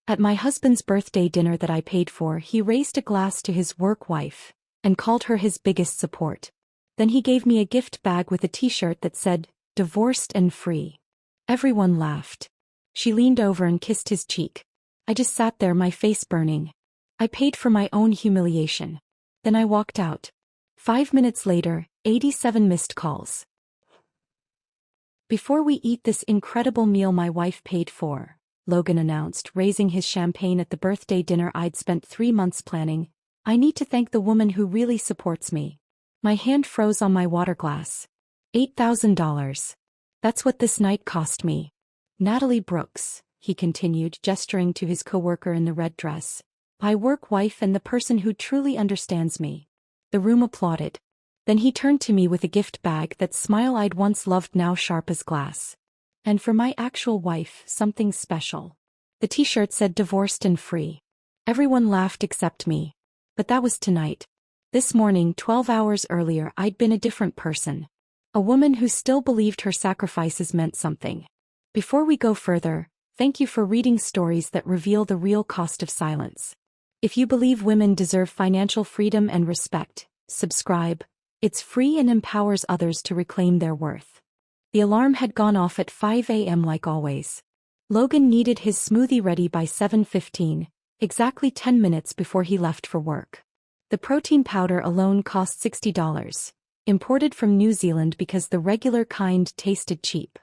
At my husband's birthday dinner that I paid for, he raised a glass to his work wife and called her his biggest support. Then he gave me a gift bag with a t-shirt that said, "Divorced and free." Everyone laughed. She leaned over and kissed his cheek. I just sat there, my face burning. I paid for my own humiliation. Then I walked out. 5 minutes later, 87 missed calls. "Before we eat this incredible meal my wife paid for," Logan announced, raising his champagne at the birthday dinner I'd spent 3 months planning, "I need to thank the woman who really supports me." My hand froze on my water glass. $8,000. That's what this night cost me. "Natalie Brooks," he continued, gesturing to his coworker in the red dress. "My work wife and the person who truly understands me." The room applauded. Then he turned to me with a gift bag, that smile I'd once loved now sharp as glass. "And for my actual wife, something special." The t-shirt said "Divorced and free." Everyone laughed except me. But that was tonight. This morning, 12 hours earlier, I'd been a different person. A woman who still believed her sacrifices meant something. Before we go further, thank you for reading stories that reveal the real cost of silence. If you believe women deserve financial freedom and respect, subscribe. It's free and empowers others to reclaim their worth. The alarm had gone off at 5 a.m. like always. Logan needed his smoothie ready by 7:15, exactly 10 minutes before he left for work. The protein powder alone cost $60, imported from New Zealand because the regular kind tasted cheap.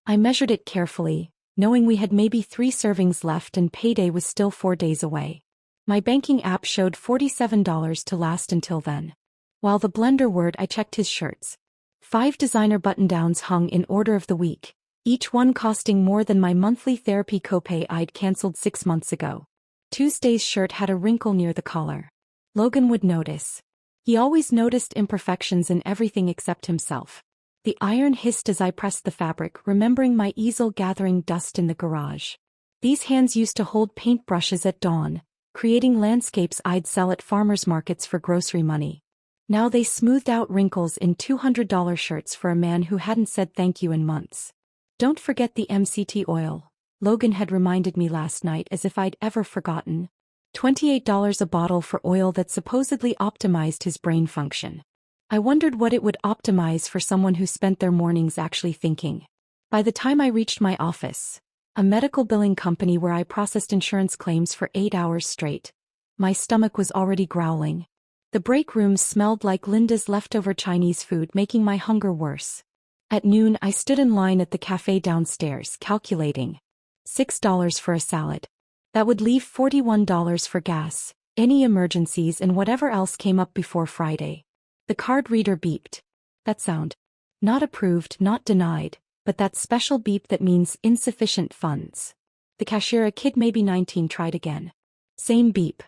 I measured it carefully, knowing we had maybe 3 servings left and payday was still 4 days away. My banking app showed $47 to last until then. While the blender whirred, I checked his shirts. 5 designer button-downs hung in order of the week, each one costing more than my monthly therapy copay I'd canceled 6 months ago. Tuesday's shirt had a wrinkle near the collar. Logan would notice. He always noticed imperfections in everything except himself. The iron hissed as I pressed the fabric, remembering my easel gathering dust in the garage. These hands used to hold paintbrushes at dawn, creating landscapes I'd sell at farmers markets for grocery money. Now they smoothed out wrinkles in $200 shirts for a man who hadn't said thank you in months. "Don't forget the MCT oil," Logan had reminded me last night, as if I'd ever forgotten. $28 a bottle for oil that supposedly optimized his brain function. I wondered what it would optimize for someone who spent their mornings actually thinking. By the time I reached my office, a medical billing company where I processed insurance claims for 8 hours straight, my stomach was already growling. The break rooms smelled like Linda's leftover Chinese food, making my hunger worse. At noon, I stood in line at the cafe downstairs, calculating. $6 for a salad. That would leave $41 for gas, any emergencies, and whatever else came up before Friday. The card reader beeped. That sound. Not approved, not denied, but that special beep that means insufficient funds. The cashier, a kid maybe 19, tried again. Same beep.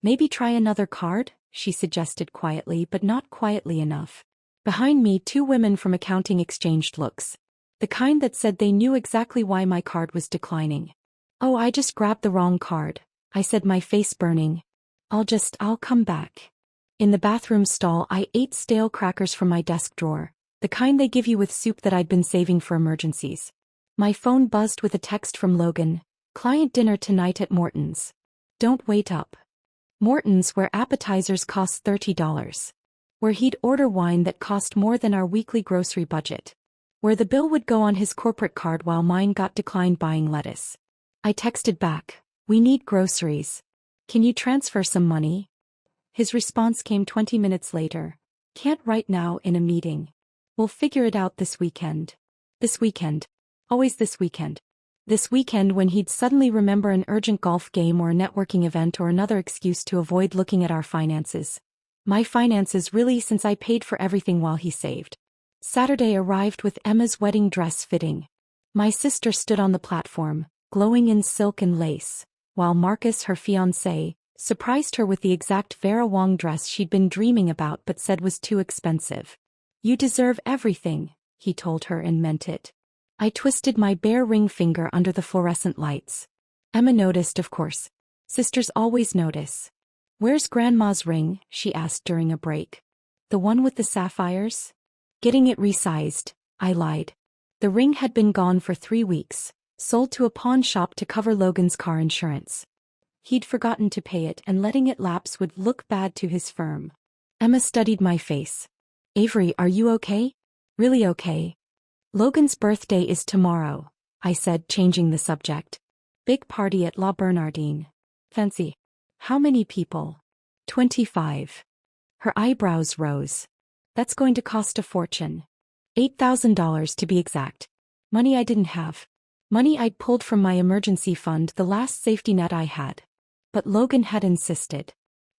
"Maybe try another card?" she suggested quietly, but not quietly enough. Behind me, 2 women from accounting exchanged looks. The kind that said they knew exactly why my card was declining. "Oh, I just grabbed the wrong card," I said, my face burning. I'll come back." In the bathroom stall, I ate stale crackers from my desk drawer, the kind they give you with soup that I'd been saving for emergencies. My phone buzzed with a text from Logan. "Client dinner tonight at Morton's. Don't wait up." Morton's, where appetizers cost $30. Where he'd order wine that cost more than our weekly grocery budget. Where the bill would go on his corporate card while mine got declined buying lettuce. I texted back, "We need groceries. Can you transfer some money?" His response came 20 minutes later. "Can't right now, in a meeting. We'll figure it out this weekend." This weekend. Always this weekend. This weekend, when he'd suddenly remember an urgent golf game or a networking event or another excuse to avoid looking at our finances. My finances, really, since I paid for everything while he saved. Saturday arrived with Emma's wedding dress fitting. My sister stood on the platform, glowing in silk and lace, while Marcus, her fiancé, surprised her with the exact Vera Wang dress she'd been dreaming about but said was too expensive. "You deserve everything," he told her, and meant it. I twisted my bare ring finger under the fluorescent lights. Emma noticed, of course. Sisters always notice. "Where's Grandma's ring?" she asked during a break. "The one with the sapphires?" "Getting it resized," I lied. The ring had been gone for 3 weeks, Sold to a pawn shop to cover Logan's car insurance. He'd forgotten to pay it, and letting it lapse would look bad to his firm. Emma studied my face. Avery, are you okay? Really okay? Logan's birthday is tomorrow, I said, changing the subject. Big party at La Bernardine. Fancy. How many people? 25. Her eyebrows rose. That's going to cost a fortune. $8,000 to be exact. Money I didn't have. Money I'd pulled from my emergency fund, the last safety net I had. But Logan had insisted.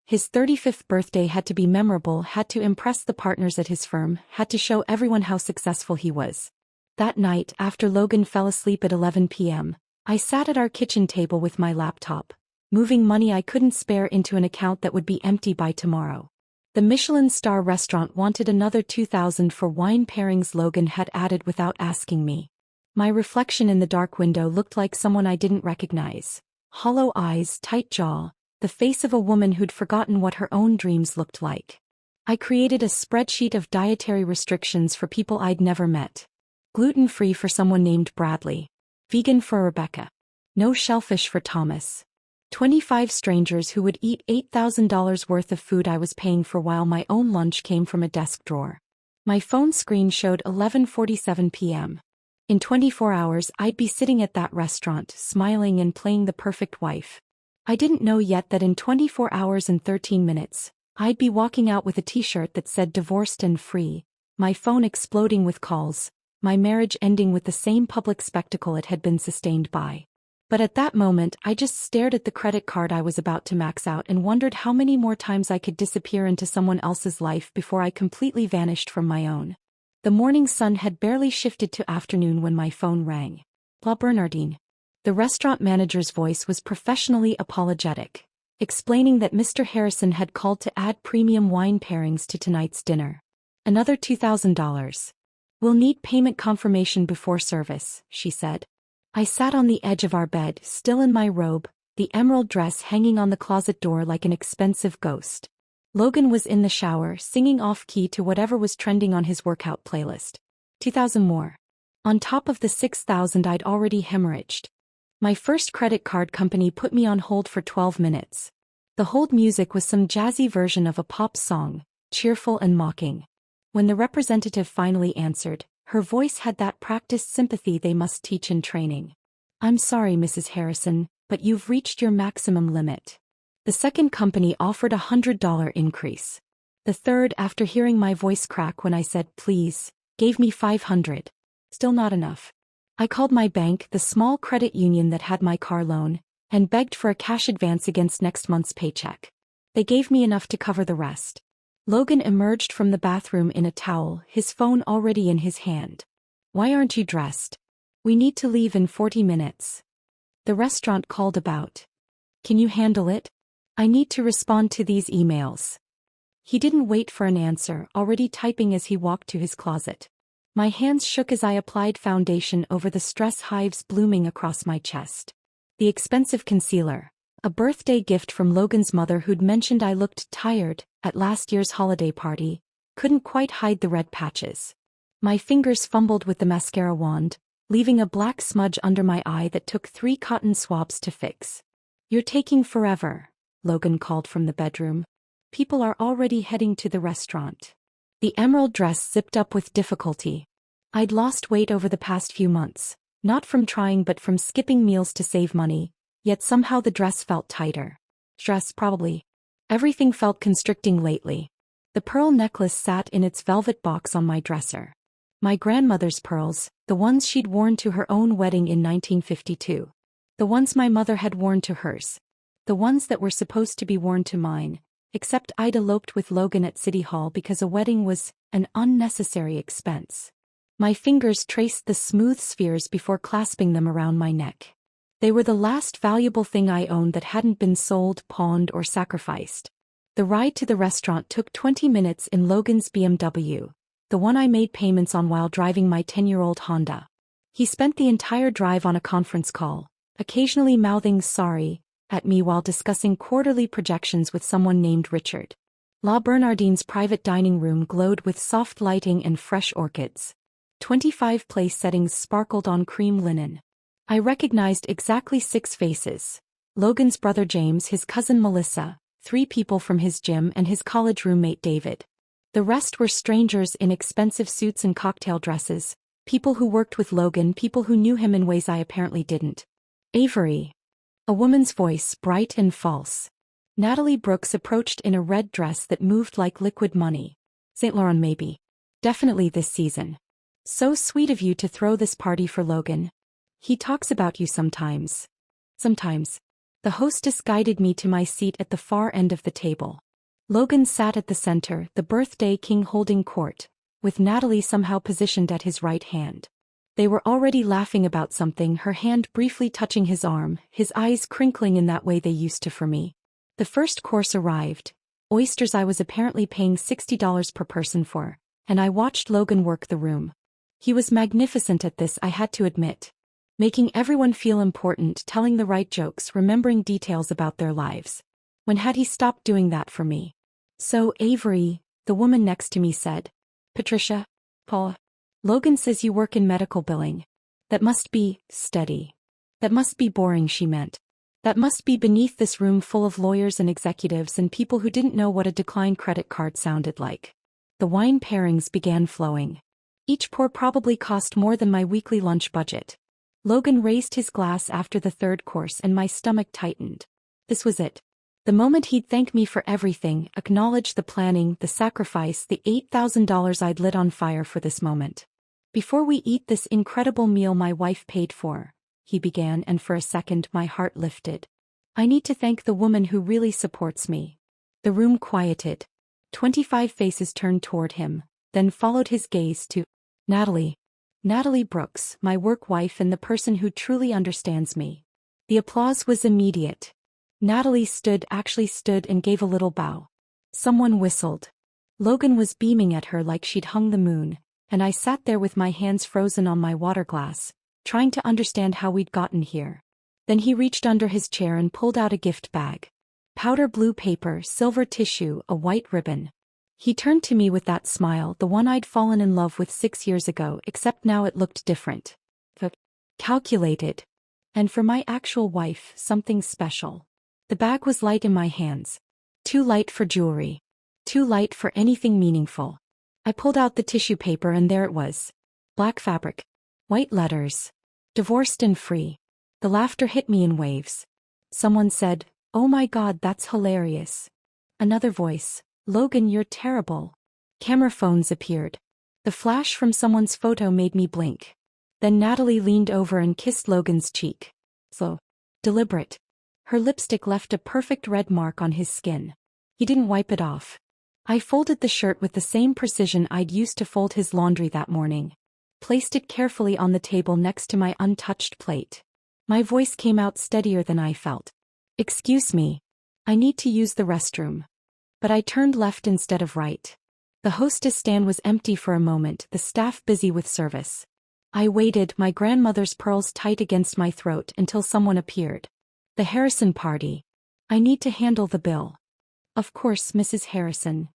His 35th birthday had to be memorable, had to impress the partners at his firm, had to show everyone how successful he was. That night, after Logan fell asleep at 11 p.m., I sat at our kitchen table with my laptop, moving money I couldn't spare into an account that would be empty by tomorrow. The Michelin star restaurant wanted another $2,000 for wine pairings Logan had added without asking me. My reflection in the dark window looked like someone I didn't recognize. Hollow eyes, tight jaw, the face of a woman who'd forgotten what her own dreams looked like. I created a spreadsheet of dietary restrictions for people I'd never met. Gluten-free for someone named Bradley. Vegan for Rebecca. No shellfish for Thomas. 25 strangers who would eat $8,000 worth of food I was paying for while my own lunch came from a desk drawer. My phone screen showed 11:47 p.m. In 24 hours I'd be sitting at that restaurant, smiling and playing the perfect wife. I didn't know yet that in 24 hours and 13 minutes, I'd be walking out with a t-shirt that said divorced and free, my phone exploding with calls, my marriage ending with the same public spectacle it had been sustained by. But at that moment I just stared at the credit card I was about to max out and wondered how many more times I could disappear into someone else's life before I completely vanished from my own. The morning sun had barely shifted to afternoon when my phone rang. La Bernardine. The restaurant manager's voice was professionally apologetic, explaining that Mr. Harrison had called to add premium wine pairings to tonight's dinner. Another $2,000. We'll need payment confirmation before service, she said. I sat on the edge of our bed, still in my robe, the emerald dress hanging on the closet door like an expensive ghost. Logan was in the shower, singing off-key to whatever was trending on his workout playlist. 2,000 more. On top of the 6,000 I'd already hemorrhaged. My first credit card company put me on hold for 12 minutes. The hold music was some jazzy version of a pop song, cheerful and mocking. When the representative finally answered, her voice had that practiced sympathy they must teach in training. I'm sorry, Mrs. Harrison, but you've reached your maximum limit. The second company offered a $100 increase. The third, after hearing my voice crack when I said please, gave me $500. Still not enough. I called my bank, the small credit union that had my car loan, and begged for a cash advance against next month's paycheck. They gave me enough to cover the rest. Logan emerged from the bathroom in a towel, his phone already in his hand. Why aren't you dressed? We need to leave in 40 minutes. The restaurant called about. Can you handle it? I need to respond to these emails. He didn't wait for an answer, already typing as he walked to his closet. My hands shook as I applied foundation over the stress hives blooming across my chest. The expensive concealer. A birthday gift from Logan's mother who'd mentioned I looked tired at last year's holiday party, couldn't quite hide the red patches. My fingers fumbled with the mascara wand, leaving a black smudge under my eye that took 3 cotton swabs to fix. You're taking forever, Logan called from the bedroom. People are already heading to the restaurant. The emerald dress zipped up with difficulty. I'd lost weight over the past few months, not from trying but from skipping meals to save money. Yet somehow the dress felt tighter. Stress, probably. Everything felt constricting lately. The pearl necklace sat in its velvet box on my dresser. My grandmother's pearls, the ones she'd worn to her own wedding in 1952. The ones my mother had worn to hers. The ones that were supposed to be worn to mine, except I'd eloped with Logan at City Hall because a wedding was an unnecessary expense. My fingers traced the smooth spheres before clasping them around my neck. They were the last valuable thing I owned that hadn't been sold, pawned, or sacrificed. The ride to the restaurant took 20 minutes in Logan's BMW, the one I made payments on while driving my 10-year-old Honda. He spent the entire drive on a conference call, occasionally mouthing sorry at me while discussing quarterly projections with someone named Richard. La Bernardine's private dining room glowed with soft lighting and fresh orchids. 25 place settings sparkled on cream linen. I recognized exactly 6 faces. Logan's brother James, his cousin Melissa, 3 people from his gym, and his college roommate David. The rest were strangers in expensive suits and cocktail dresses, people who worked with Logan, people who knew him in ways I apparently didn't. Avery. A woman's voice, bright and false. Natalie Brooks approached in a red dress that moved like liquid money. St. Laurent maybe. Definitely this season. So sweet of you to throw this party for Logan. He talks about you sometimes. Sometimes. The hostess guided me to my seat at the far end of the table. Logan sat at the center, the birthday king holding court, with Natalie somehow positioned at his right hand. They were already laughing about something, her hand briefly touching his arm, his eyes crinkling in that way they used to for me. The first course arrived. Oysters I was apparently paying $60 per person for, and I watched Logan work the room. He was magnificent at this, I had to admit. Making everyone feel important, telling the right jokes, remembering details about their lives. When had he stopped doing that for me? So, Avery, the woman next to me said. Patricia? Paul? Logan says you work in medical billing. That must be steady. That must be boring, she meant. That must be beneath this room full of lawyers and executives and people who didn't know what a declined credit card sounded like. The wine pairings began flowing. Each pour probably cost more than my weekly lunch budget. Logan raised his glass after the third course and my stomach tightened. This was it. The moment he'd thank me for everything, acknowledge the planning, the sacrifice, the $8,000 I'd lit on fire for this moment. Before we eat this incredible meal my wife paid for, he began, and for a second my heart lifted. I need to thank the woman who really supports me. The room quieted. 25 faces turned toward him, then followed his gaze to Natalie. Natalie Brooks, my work wife and the person who truly understands me. The applause was immediate. Natalie actually stood and gave a little bow. Someone whistled. Logan was beaming at her like she'd hung the moon, and I sat there with my hands frozen on my water glass, trying to understand how we'd gotten here. Then he reached under his chair and pulled out a gift bag. Powder blue paper, silver tissue, a white ribbon. He turned to me with that smile, the one I'd fallen in love with 6 years ago, except now it looked different. Calculated. And for my actual wife, something special. The bag was light in my hands. Too light for jewelry. Too light for anything meaningful. I pulled out the tissue paper and there it was. Black fabric. White letters. Divorced and free. The laughter hit me in waves. Someone said, "Oh my God, that's hilarious." Another voice, "Logan, you're terrible." Camera phones appeared. The flash from someone's photo made me blink. Then Natalie leaned over and kissed Logan's cheek. Slow. Deliberate. Her lipstick left a perfect red mark on his skin. He didn't wipe it off. I folded the shirt with the same precision I'd used to fold his laundry that morning. Placed it carefully on the table next to my untouched plate. My voice came out steadier than I felt. "Excuse me. I need to use the restroom." But I turned left instead of right. The hostess stand was empty for a moment, the staff busy with service. I waited, my grandmother's pearls tight against my throat, until someone appeared. The Harrison party. I need to handle the bill. Of course, Mrs. Harrison.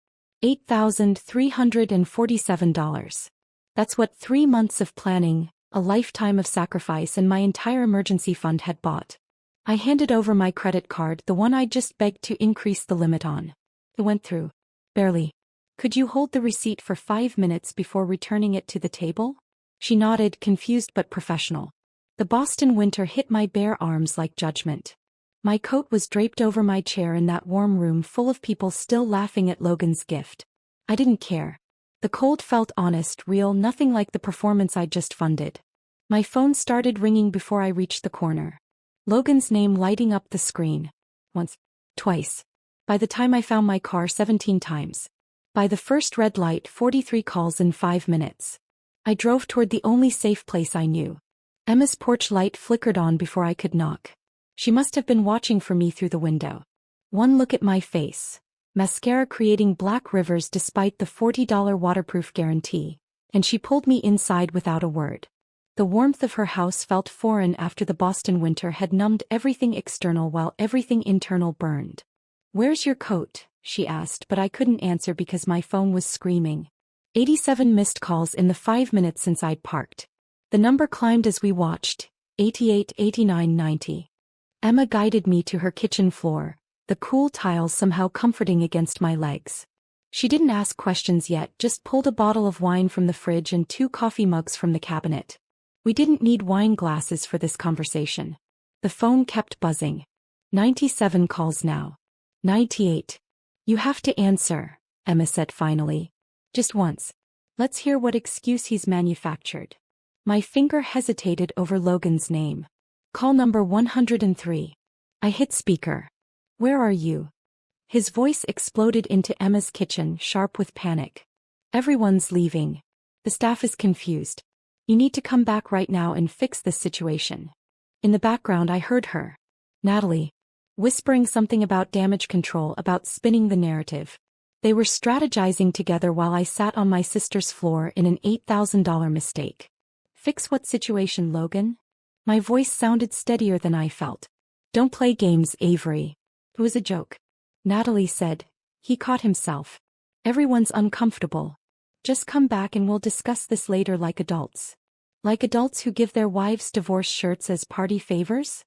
$8,347. That's what 3 months of planning, a lifetime of sacrifice, and my entire emergency fund had bought. I handed over my credit card, the one I'd just begged to increase the limit on. It went through. Barely. "Could you hold the receipt for 5 minutes before returning it to the table?" She nodded, confused but professional. The Boston winter hit my bare arms like judgment. My coat was draped over my chair in that warm room full of people still laughing at Logan's gift. I didn't care. The cold felt honest, real, nothing like the performance I'd just funded. My phone started ringing before I reached the corner. Logan's name lighting up the screen. Once. Twice. By the time I found my car, 17 times. By the first red light, 43 calls in 5 minutes. I drove toward the only safe place I knew. Emma's porch light flickered on before I could knock. She must have been watching for me through the window. One look at my face. Mascara creating black rivers despite the $40 waterproof guarantee. And she pulled me inside without a word. The warmth of her house felt foreign after the Boston winter had numbed everything external while everything internal burned. "Where's your coat?" she asked, but I couldn't answer because my phone was screaming. 87 missed calls in the 5 minutes since I'd parked. The number climbed as we watched. 88, 89, 90. Emma guided me to her kitchen floor, the cool tiles somehow comforting against my legs. She didn't ask questions yet, just pulled a bottle of wine from the fridge and 2 coffee mugs from the cabinet. We didn't need wine glasses for this conversation. The phone kept buzzing. 97 calls now. 98. You have to answer, Emma said finally. Just once. Let's hear what excuse he's manufactured. My finger hesitated over Logan's name. Call number 103. I hit speaker. Where are you? His voice exploded into Emma's kitchen, sharp with panic. Everyone's leaving. The staff is confused. You need to come back right now and fix this situation. In the background I heard her. Natalie. Whispering something about damage control, about spinning the narrative. They were strategizing together while I sat on my sister's floor in an $8,000 mistake. Fix what situation, Logan? My voice sounded steadier than I felt. Don't play games, Avery. It was a joke. Natalie said. He caught himself. Everyone's uncomfortable. Just come back and we'll discuss this later like adults. Like adults who give their wives divorce shirts as party favors?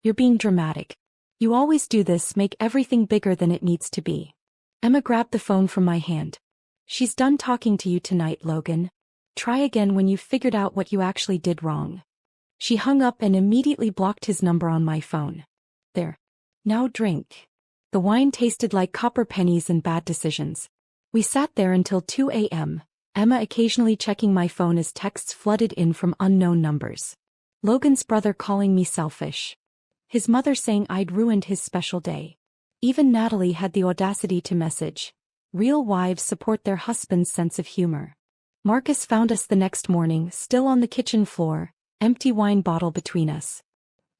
You're being dramatic. You always do this, make everything bigger than it needs to be. Emma grabbed the phone from my hand. She's done talking to you tonight, Logan. Try again when you've figured out what you actually did wrong. She hung up and immediately blocked his number on my phone. There. Now drink. The wine tasted like copper pennies and bad decisions. We sat there until 2 a.m., Emma occasionally checking my phone as texts flooded in from unknown numbers. Logan's brother calling me selfish. His mother saying I'd ruined his special day. Even Natalie had the audacity to message. Real wives support their husband's sense of humor. Marcus found us the next morning, still on the kitchen floor, empty wine bottle between us.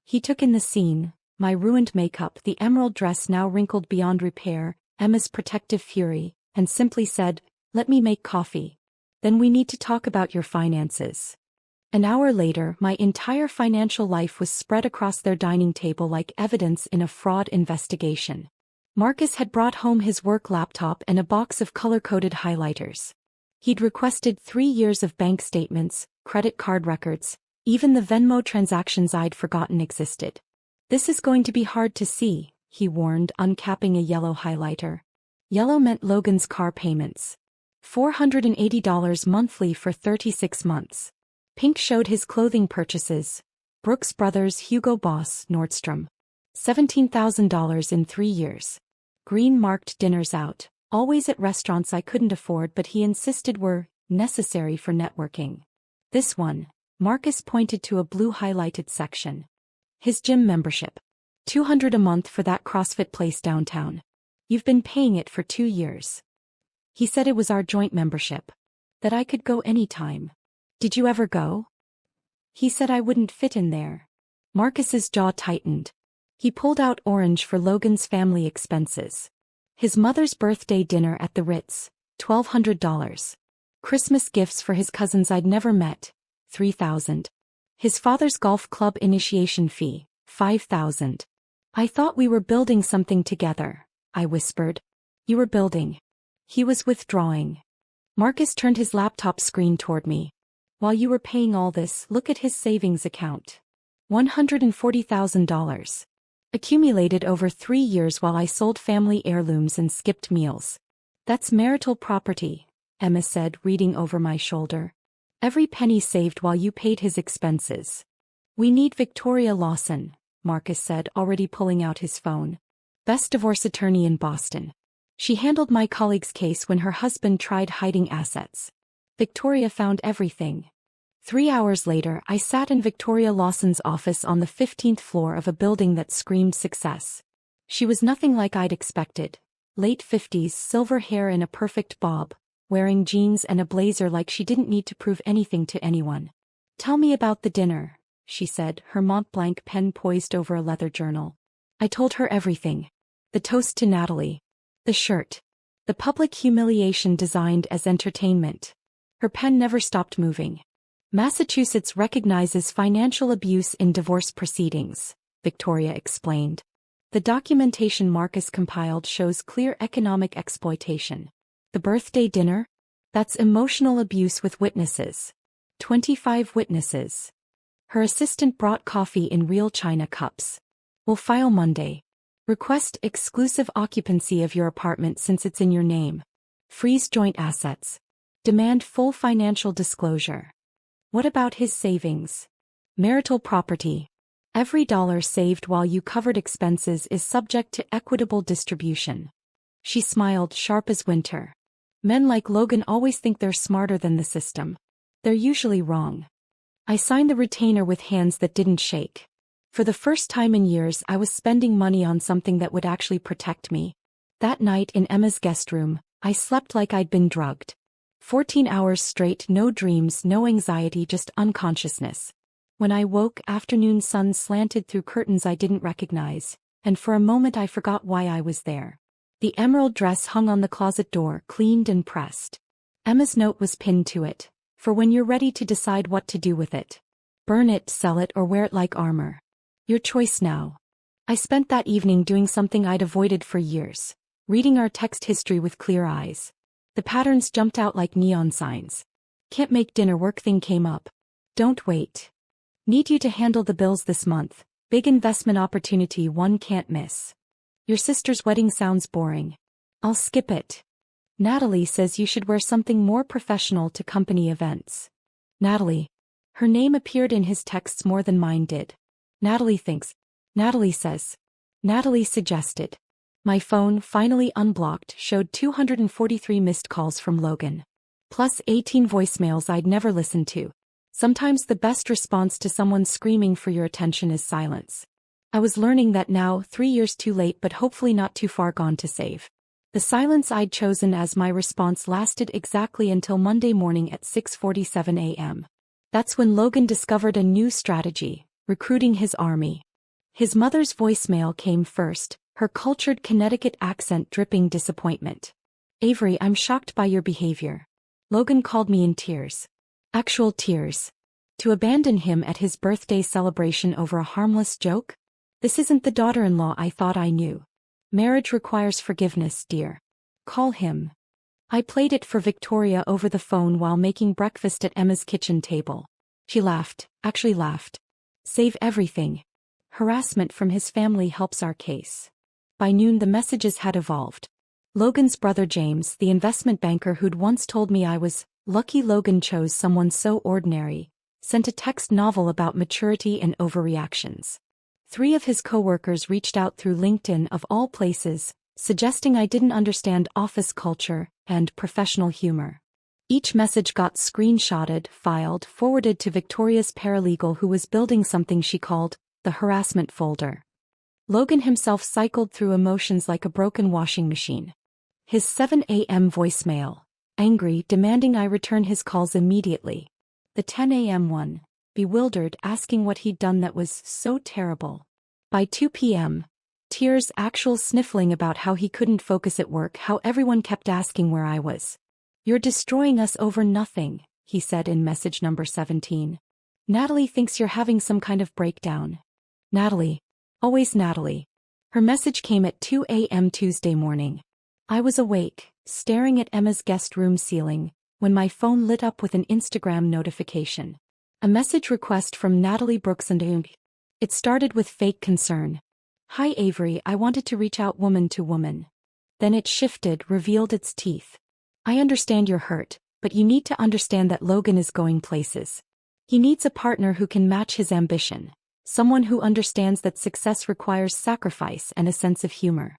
He took in the scene. My ruined makeup, the emerald dress now wrinkled beyond repair, Emma's protective fury, and simply said, "Let me make coffee. Then we need to talk about your finances." An hour later, my entire financial life was spread across their dining table like evidence in a fraud investigation. Marcus had brought home his work laptop and a box of color-coded highlighters. He'd requested 3 years of bank statements, credit card records, even the Venmo transactions I'd forgotten existed. "This is going to be hard to see," he warned, uncapping a yellow highlighter. Yellow meant Logan's car payments. $480 monthly for 36 months. Pink showed his clothing purchases. Brooks Brothers, Hugo Boss, Nordstrom. $17,000 in 3 years. Green marked dinners out, always at restaurants I couldn't afford but he insisted were necessary for networking. This one, Marcus pointed to a blue highlighted section. His gym membership. $200 a month for that CrossFit place downtown. You've been paying it for 2 years. He said it was our joint membership. That I could go anytime. Did you ever go? He said I wouldn't fit in there. Marcus's jaw tightened. He pulled out orange for Logan's family expenses. His mother's birthday dinner at the Ritz, $1,200. Christmas gifts for his cousins I'd never met, $3,000. His father's golf club initiation fee, $5,000. I thought we were building something together, I whispered. You were building. He was withdrawing. Marcus turned his laptop screen toward me. While you were paying all this, look at his savings account. $140,000. Accumulated over 3 years while I sold family heirlooms and skipped meals. That's marital property, Emma said, reading over my shoulder. Every penny saved while you paid his expenses. We need Victoria Lawson, Marcus said, already pulling out his phone. Best divorce attorney in Boston. She handled my colleague's case when her husband tried hiding assets. Victoria found everything. 3 hours later, I sat in Victoria Lawson's office on the 15th floor of a building that screamed success. She was nothing like I'd expected. Late 50s, silver hair in a perfect bob, wearing jeans and a blazer like she didn't need to prove anything to anyone. Tell me about the dinner, she said, her Mont Blanc pen poised over a leather journal. I told her everything. The toast to Natalie. The shirt. The public humiliation designed as entertainment. Her pen never stopped moving. Massachusetts recognizes financial abuse in divorce proceedings, Victoria explained. The documentation Marcus compiled shows clear economic exploitation. The birthday dinner? That's emotional abuse with witnesses. 25 witnesses. Her assistant brought coffee in real china cups. Will file Monday. Request exclusive occupancy of your apartment since it's in your name. Freeze joint assets. Demand full financial disclosure. What about his savings? Marital property. Every dollar saved while you covered expenses is subject to equitable distribution. She smiled, sharp as winter. Men like Logan always think they're smarter than the system. They're usually wrong. I signed the retainer with hands that didn't shake. For the first time in years, I was spending money on something that would actually protect me. That night in Emma's guest room, I slept like I'd been drugged. 14 hours straight, no dreams, no anxiety, just unconsciousness. When I woke, afternoon sun slanted through curtains I didn't recognize, and for a moment I forgot why I was there. The emerald dress hung on the closet door, cleaned and pressed. Emma's note was pinned to it, for when you're ready to decide what to do with it. Burn it, sell it, or wear it like armor. Your choice now. I spent that evening doing something I'd avoided for years, reading our text history with clear eyes. The patterns jumped out like neon signs. Can't make dinner work thing came up. Don't wait. Need you to handle the bills this month. Big investment opportunity one can't miss. Your sister's wedding sounds boring. I'll skip it. Natalie says you should wear something more professional to company events. Natalie. Her name appeared in his texts more than mine did. Natalie thinks. Natalie says. Natalie suggested. My phone, finally unblocked, showed 243 missed calls from Logan. Plus 18 voicemails I'd never listened to. Sometimes the best response to someone screaming for your attention is silence. I was learning that now, 3 years too late but hopefully not too far gone to save. The silence I'd chosen as my response lasted exactly until Monday morning at 6:47 a.m. That's when Logan discovered a new strategy, recruiting his army. His mother's voicemail came first, her cultured Connecticut accent dripping disappointment. Avery, I'm shocked by your behavior. Logan called me in tears. Actual tears. To abandon him at his birthday celebration over a harmless joke? This isn't the daughter-in-law I thought I knew. Marriage requires forgiveness, dear. Call him. I played it for Victoria over the phone while making breakfast at Emma's kitchen table. She laughed, actually laughed. Save everything. Harassment from his family helps our case. By noon the messages had evolved. Logan's brother James, the investment banker who'd once told me I was lucky Logan chose someone so ordinary, sent a text novel about maturity and overreactions. 3 of his co-workers reached out through LinkedIn of all places, suggesting I didn't understand office culture and professional humor. Each message got screenshotted, filed, forwarded to Victoria's paralegal who was building something she called the harassment folder. Logan himself cycled through emotions like a broken washing machine. His 7 a.m. voicemail, angry, demanding I return his calls immediately. The 10 a.m. one, bewildered, asking what he'd done that was so terrible. By 2 p.m., tears, actual sniffling about how he couldn't focus at work, how everyone kept asking where I was. You're destroying us over nothing, he said in message number 17. Natalie thinks you're having some kind of breakdown. Natalie. Always Natalie. Her message came at 2 a.m. Tuesday morning. I was awake, staring at Emma's guest room ceiling, when my phone lit up with an Instagram notification. A message request from Natalie Brooks and It started with fake concern. Hi Avery, I wanted to reach out woman to woman. Then it shifted, revealed its teeth. I understand you're hurt, but you need to understand that Logan is going places. He needs a partner who can match his ambition. Someone who understands that success requires sacrifice and a sense of humor.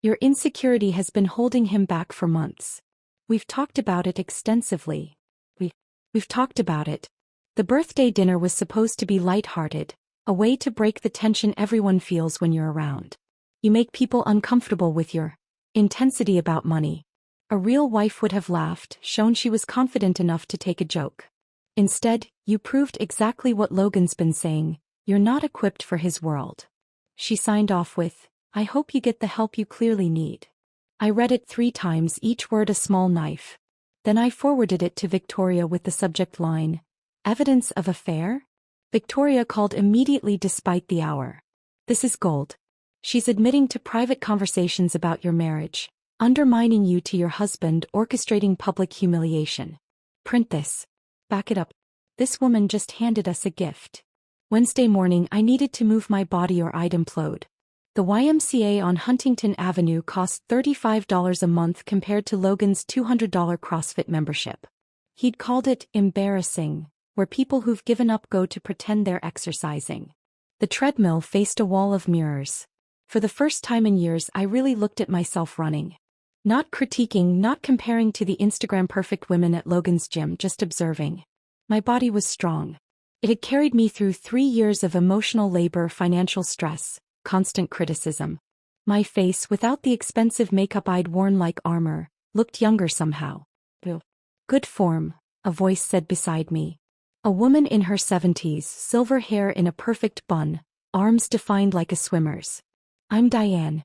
Your insecurity has been holding him back for months. We've talked about it extensively. We've talked about it. The birthday dinner was supposed to be lighthearted, a way to break the tension everyone feels when you're around. You make people uncomfortable with your intensity about money. A real wife would have laughed, shown she was confident enough to take a joke. Instead, you proved exactly what Logan's been saying. You're not equipped for his world. She signed off with, I hope you get the help you clearly need. I read it 3 times, each word a small knife. Then I forwarded it to Victoria with the subject line, Evidence of affair? Victoria called immediately despite the hour. This is gold. She's admitting to private conversations about your marriage, undermining you to your husband, orchestrating public humiliation. Print this. Back it up. This woman just handed us a gift. Wednesday morning, I needed to move my body or I'd implode. The YMCA on Huntington Avenue cost $35 a month compared to Logan's $200 CrossFit membership. He'd called it embarrassing, where people who've given up go to pretend they're exercising. The treadmill faced a wall of mirrors. For the first time in years, I really looked at myself running. Not critiquing, not comparing to the Instagram perfect women at Logan's gym, just observing. My body was strong. It had carried me through 3 years of emotional labor, financial stress, constant criticism. My face, without the expensive makeup I'd worn like armor, looked younger somehow. Good form, a voice said beside me. A woman in her 70s, silver hair in a perfect bun, arms defined like a swimmer's. I'm Diane.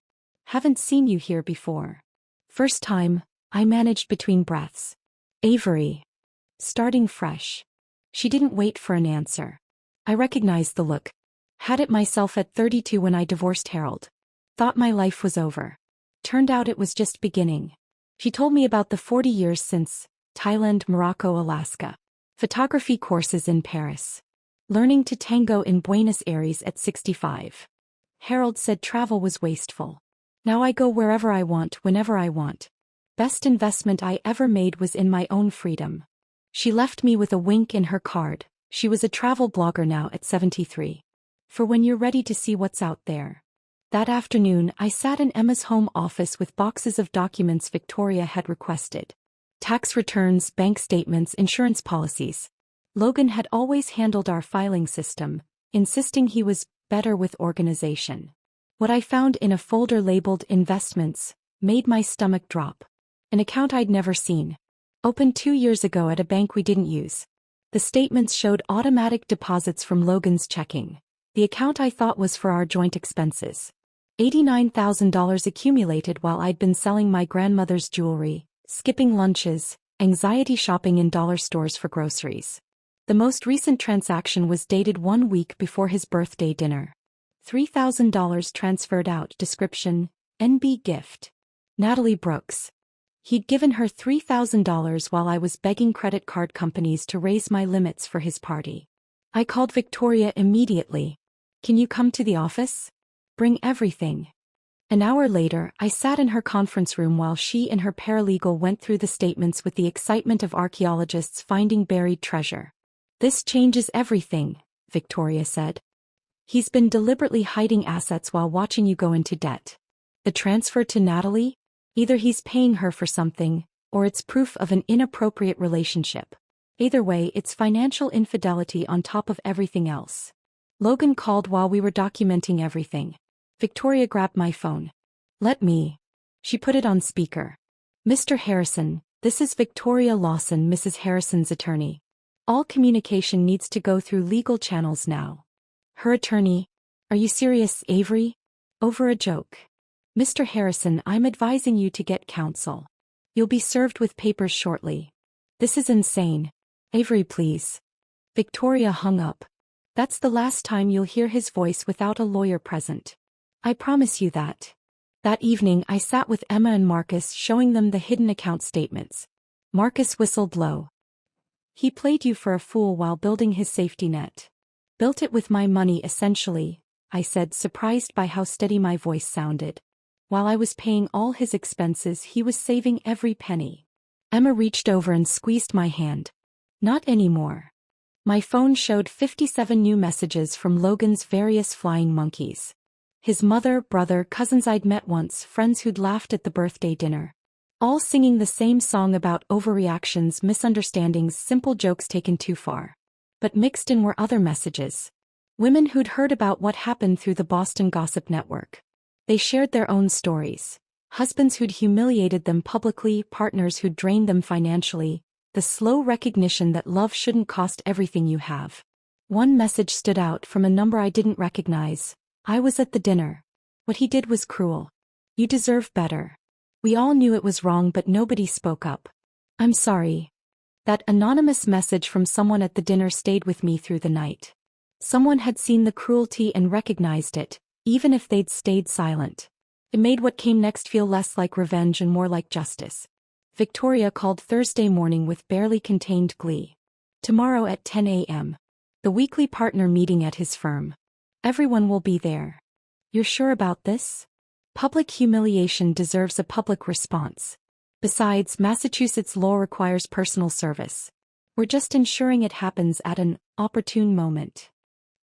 Haven't seen you here before. First time, I managed between breaths. Avery. Starting fresh. She didn't wait for an answer. I recognized the look. Had it myself at 32 when I divorced Harold. Thought my life was over. Turned out it was just beginning. She told me about the 40 years since, Thailand, Morocco, Alaska. Photography courses in Paris. Learning to tango in Buenos Aires at 65. Harold said travel was wasteful. Now I go wherever I want, whenever I want. Best investment I ever made was in my own freedom. She left me with a wink in her card. She was a travel blogger now at 73. For when you're ready to see what's out there. That afternoon, I sat in Emma's home office with boxes of documents Victoria had requested. Tax returns, bank statements, insurance policies. Logan had always handled our filing system, insisting he was better with organization. What I found in a folder labeled Investments made my stomach drop. An account I'd never seen. Opened 2 years ago at a bank we didn't use. The statements showed automatic deposits from Logan's checking. The account I thought was for our joint expenses. $89,000 accumulated while I'd been selling my grandmother's jewelry, skipping lunches, anxiety shopping in dollar stores for groceries. The most recent transaction was dated 1 week before his birthday dinner. $3,000 transferred out. Description, NB gift. Natalie Brooks. He'd given her $3,000 while I was begging credit card companies to raise my limits for his party. I called Victoria immediately. Can you come to the office? Bring everything. An hour later, I sat in her conference room while she and her paralegal went through the statements with the excitement of archaeologists finding buried treasure. This changes everything, Victoria said. He's been deliberately hiding assets while watching you go into debt. The transfer to Natalie? Either he's paying her for something, or it's proof of an inappropriate relationship. Either way, it's financial infidelity on top of everything else. Logan called while we were documenting everything. Victoria grabbed my phone. Let me. She put it on speaker. Mr. Harrison, this is Victoria Lawson, Mrs. Harrison's attorney. All communication needs to go through legal channels now. Her attorney. Are you serious, Avery? Over a joke. Mr. Harrison, I'm advising you to get counsel. You'll be served with papers shortly. This is insane. Avery, please. Victoria hung up. That's the last time you'll hear his voice without a lawyer present. I promise you that. That evening I sat with Emma and Marcus showing them the hidden account statements. Marcus whistled low. He played you for a fool while building his safety net. Built it with my money essentially, I said, surprised by how steady my voice sounded. While I was paying all his expenses, he was saving every penny. Emma reached over and squeezed my hand. Not anymore. My phone showed 57 new messages from Logan's various flying monkeys. His mother, brother, cousins I'd met once, friends who'd laughed at the birthday dinner. All singing the same song about overreactions, misunderstandings, simple jokes taken too far. But mixed in were other messages. Women who'd heard about what happened through the Boston Gossip Network. They shared their own stories. Husbands who'd humiliated them publicly, partners who'd drained them financially. The slow recognition that love shouldn't cost everything you have. One message stood out from a number I didn't recognize. I was at the dinner. What he did was cruel. You deserve better. We all knew it was wrong, but nobody spoke up. I'm sorry. That anonymous message from someone at the dinner stayed with me through the night. Someone had seen the cruelty and recognized it, even if they'd stayed silent. It made what came next feel less like revenge and more like justice. Victoria called Thursday morning with barely contained glee. Tomorrow at 10 a.m. The weekly partner meeting at his firm. Everyone will be there. You're sure about this? Public humiliation deserves a public response. Besides, Massachusetts law requires personal service. We're just ensuring it happens at an opportune moment.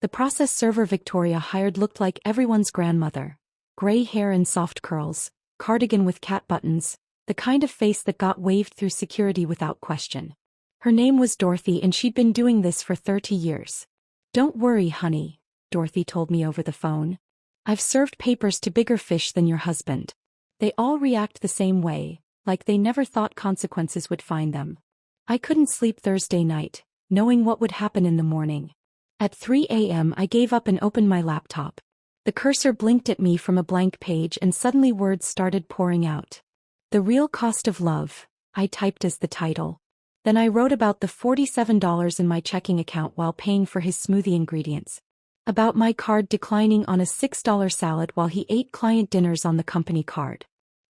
The process server Victoria hired looked like everyone's grandmother. Gray hair and soft curls, cardigan with cat buttons, the kind of face that got waved through security without question. Her name was Dorothy and she'd been doing this for 30 years. Don't worry, honey, Dorothy told me over the phone. I've served papers to bigger fish than your husband. They all react the same way, like they never thought consequences would find them. I couldn't sleep Thursday night, knowing what would happen in the morning. At 3 a.m. I gave up and opened my laptop. The cursor blinked at me from a blank page and suddenly words started pouring out. The Real Cost of Love, I typed as the title. Then I wrote about the $47 in my checking account while paying for his smoothie ingredients. About my card declining on a $6 salad while he ate client dinners on the company card.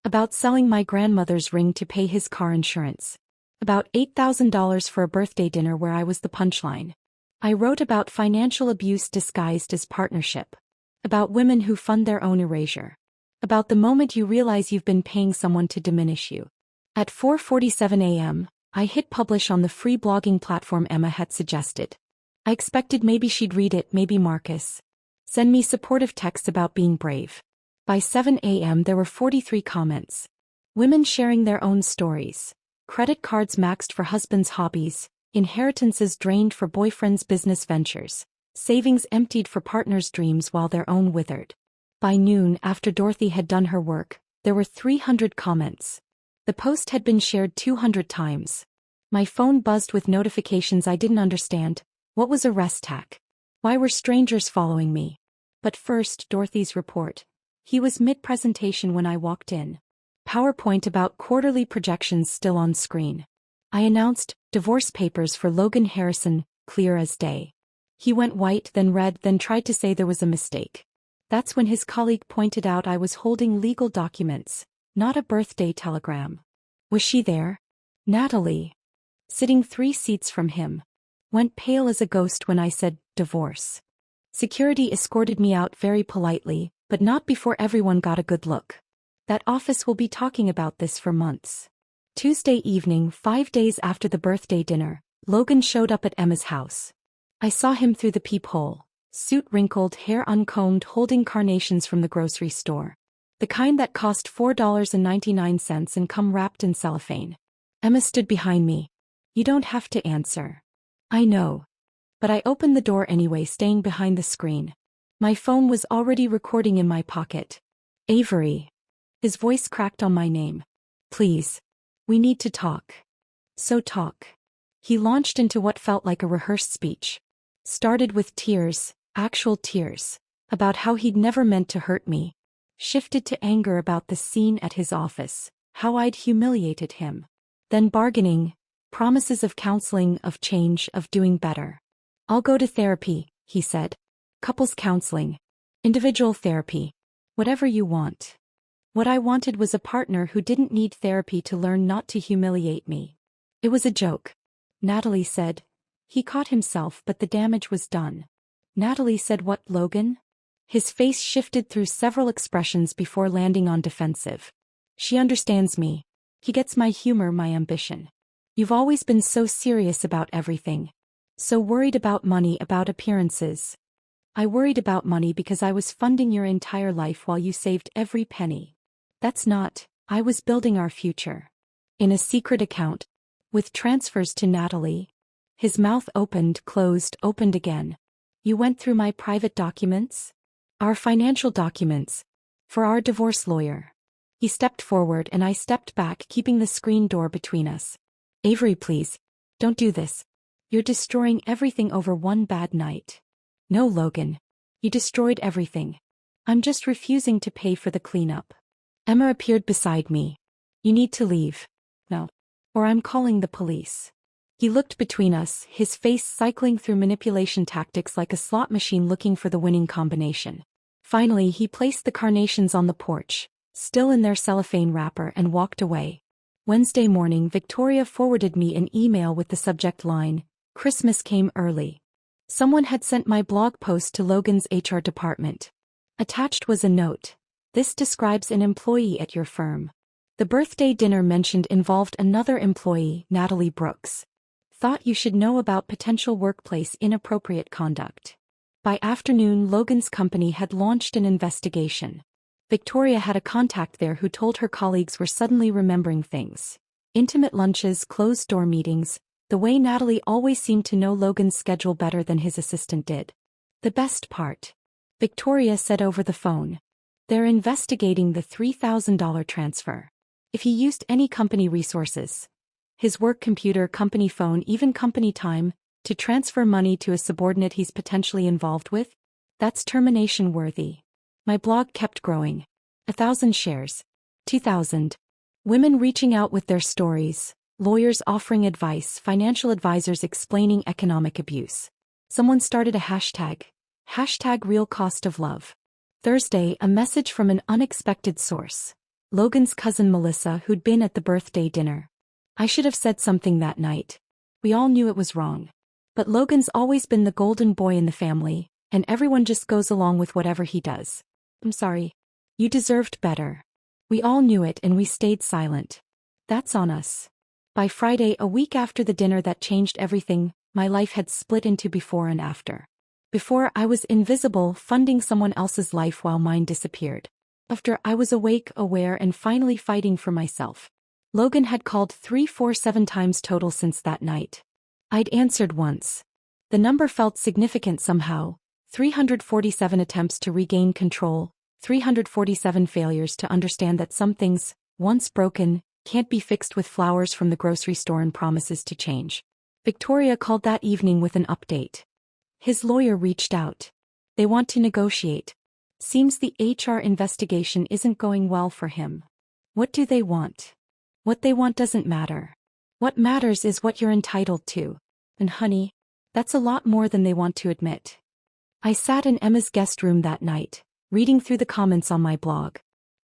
About selling my grandmother's ring to pay his car insurance. About $8,000 for a birthday dinner where I was the punchline. I wrote about financial abuse disguised as partnership. About women who fund their own erasure. About the moment you realize you've been paying someone to diminish you. At 4:47 a.m., I hit publish on the free blogging platform Emma had suggested. I expected maybe she'd read it, maybe Marcus. Send me supportive texts about being brave. By 7 a.m. there were 43 comments. Women sharing their own stories. Credit cards maxed for husbands' hobbies. Inheritances drained for boyfriends' business ventures. Savings emptied for partners' dreams while their own withered. By noon, after Dorothy had done her work, there were 300 comments. The post had been shared 200 times. My phone buzzed with notifications I didn't understand. What was a rest hack? Why were strangers following me? But first, Dorothy's report. He was mid-presentation when I walked in. PowerPoint about quarterly projections still on screen. I announced, divorce papers for Logan Harrison, clear as day. He went white, then red, then tried to say there was a mistake. That's when his colleague pointed out I was holding legal documents, not a birthday telegram. Was she there? Natalie, sitting 3 seats from him, went pale as a ghost when I said, divorce. Security escorted me out very politely, but not before everyone got a good look. That office will be talking about this for months. Tuesday evening, 5 days after the birthday dinner, Logan showed up at Emma's house. I saw him through the peephole, suit wrinkled, hair uncombed, holding carnations from the grocery store. The kind that cost $4.99 and come wrapped in cellophane. Emma stood behind me. You don't have to answer. I know. But I opened the door anyway, staying behind the screen. My phone was already recording in my pocket. Avery. His voice cracked on my name. Please. We need to talk. So talk. He launched into what felt like a rehearsed speech. Started with tears, actual tears, about how he'd never meant to hurt me. Shifted to anger about the scene at his office, how I'd humiliated him. Then bargaining, promises of counseling, of change, of doing better. I'll go to therapy, he said. Couples counseling. Individual therapy. Whatever you want. What I wanted was a partner who didn't need therapy to learn not to humiliate me. It was a joke. Natalie said. He caught himself, but the damage was done. Natalie said, what, Logan? His face shifted through several expressions before landing on defensive. She understands me. He gets my humor, my ambition. You've always been so serious about everything. So worried about money, about appearances. I worried about money because I was funding your entire life while you saved every penny. That's not, I was building our future. In a secret account. With transfers to Natalie. His mouth opened, closed, opened again. You went through my private documents? Our financial documents. For our divorce lawyer. He stepped forward and I stepped back, keeping the screen door between us. Avery, please. Don't do this. You're destroying everything over one bad night. No, Logan. You destroyed everything. I'm just refusing to pay for the cleanup. Emma appeared beside me. You need to leave. No. Or I'm calling the police. He looked between us, his face cycling through manipulation tactics like a slot machine looking for the winning combination. Finally, he placed the carnations on the porch, still in their cellophane wrapper, and walked away. Wednesday morning, Victoria forwarded me an email with the subject line, Christmas came early. Someone had sent my blog post to Logan's HR department. Attached was a note. This describes an employee at your firm. The birthday dinner mentioned involved another employee, Natalie Brooks. Thought you should know about potential workplace inappropriate conduct. By afternoon, Logan's company had launched an investigation. Victoria had a contact there who told her colleagues were suddenly remembering things. Intimate lunches, closed-door meetings, the way Natalie always seemed to know Logan's schedule better than his assistant did. The best part. Victoria said over the phone. They're investigating the $3,000 transfer. If he used any company resources, his work computer, company phone, even company time, to transfer money to a subordinate he's potentially involved with, that's termination worthy. My blog kept growing. 1,000 shares. 2,000. Women reaching out with their stories, lawyers offering advice, financial advisors explaining economic abuse. Someone started a hashtag. Hashtag real cost of love. Thursday, a message from an unexpected source. Logan's cousin Melissa, who'd been at the birthday dinner. I should have said something that night. We all knew it was wrong. But Logan's always been the golden boy in the family, and everyone just goes along with whatever he does. I'm sorry. You deserved better. We all knew it and we stayed silent. That's on us. By Friday, a week after the dinner that changed everything, my life had split into before and after. Before, I was invisible, funding someone else's life while mine disappeared. After, I was awake, aware, and finally fighting for myself. Logan had called 347 times total since that night. I'd answered once. The number felt significant somehow. 347 attempts to regain control, 347 failures to understand that some things, once broken, can't be fixed with flowers from the grocery store and promises to change. Victoria called that evening with an update. His lawyer reached out. They want to negotiate. Seems the HR investigation isn't going well for him. What do they want? What they want doesn't matter. What matters is what you're entitled to. And honey, that's a lot more than they want to admit. I sat in Emma's guest room that night, reading through the comments on my blog.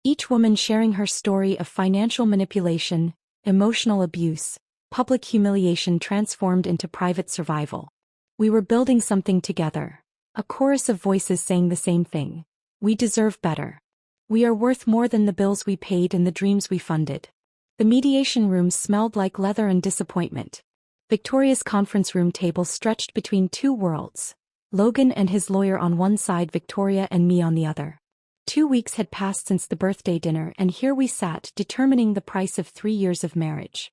Each woman sharing her story of financial manipulation, emotional abuse, public humiliation transformed into private survival. We were building something together. A chorus of voices saying the same thing. We deserve better. We are worth more than the bills we paid and the dreams we funded. The mediation room smelled like leather and disappointment. Victoria's conference room table stretched between two worlds. Logan and his lawyer on one side, Victoria and me on the other. 2 weeks had passed since the birthday dinner, and here we sat, determining the price of 3 years of marriage.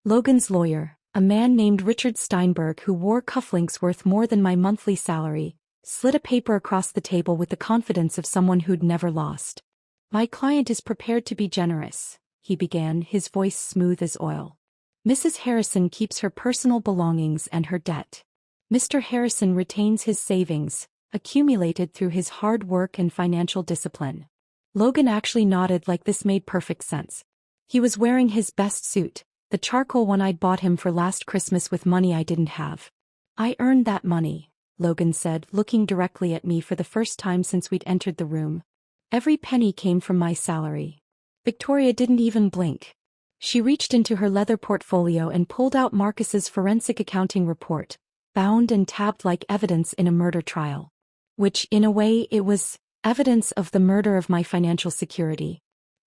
Logan's lawyer, a man named Richard Steinberg who wore cufflinks worth more than my monthly salary, slid a paper across the table with the confidence of someone who'd never lost. My client is prepared to be generous, he began, his voice smooth as oil. Mrs. Harrison keeps her personal belongings and her debt. Mr. Harrison retains his savings, accumulated through his hard work and financial discipline. Logan actually nodded like this made perfect sense. He was wearing his best suit, the charcoal one I'd bought him for last Christmas with money I didn't have. I earned that money, Logan said, looking directly at me for the first time since we'd entered the room. Every penny came from my salary. Victoria didn't even blink. She reached into her leather portfolio and pulled out Marcus's forensic accounting report, bound and tabbed like evidence in a murder trial. Which, in a way, it was evidence of the murder of my financial security.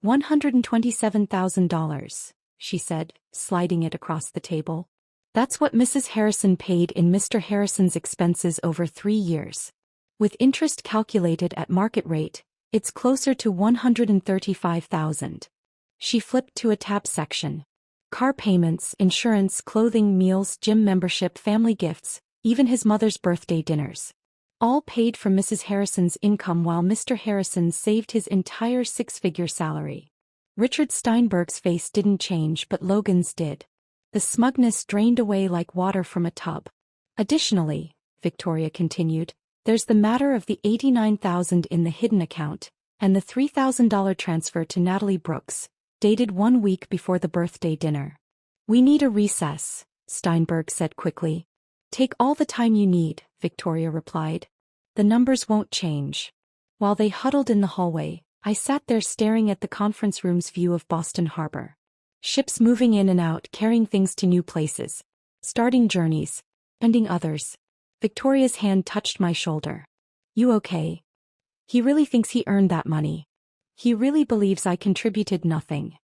$127,000, she said, sliding it across the table. That's what Mrs. Harrison paid in Mr. Harrison's expenses over 3 years. With interest calculated at market rate, it's closer to $135,000. She flipped to a tab section. Car payments, insurance, clothing, meals, gym membership, family gifts, even his mother's birthday dinners. All paid from Mrs. Harrison's income while Mr. Harrison saved his entire 6-figure salary. Richard Steinberg's face didn't change, but Logan's did. The smugness drained away like water from a tub. Additionally, Victoria continued, there's the matter of the $89,000 in the hidden account, and the $3,000 transfer to Natalie Brooks, dated 1 week before the birthday dinner. We need a recess, Steinberg said quickly. Take all the time you need, Victoria replied. The numbers won't change. While they huddled in the hallway, I sat there staring at the conference room's view of Boston Harbor. Ships moving in and out, carrying things to new places. Starting journeys, ending others. Victoria's hand touched my shoulder. You okay? He really thinks he earned that money. He really believes I contributed nothing.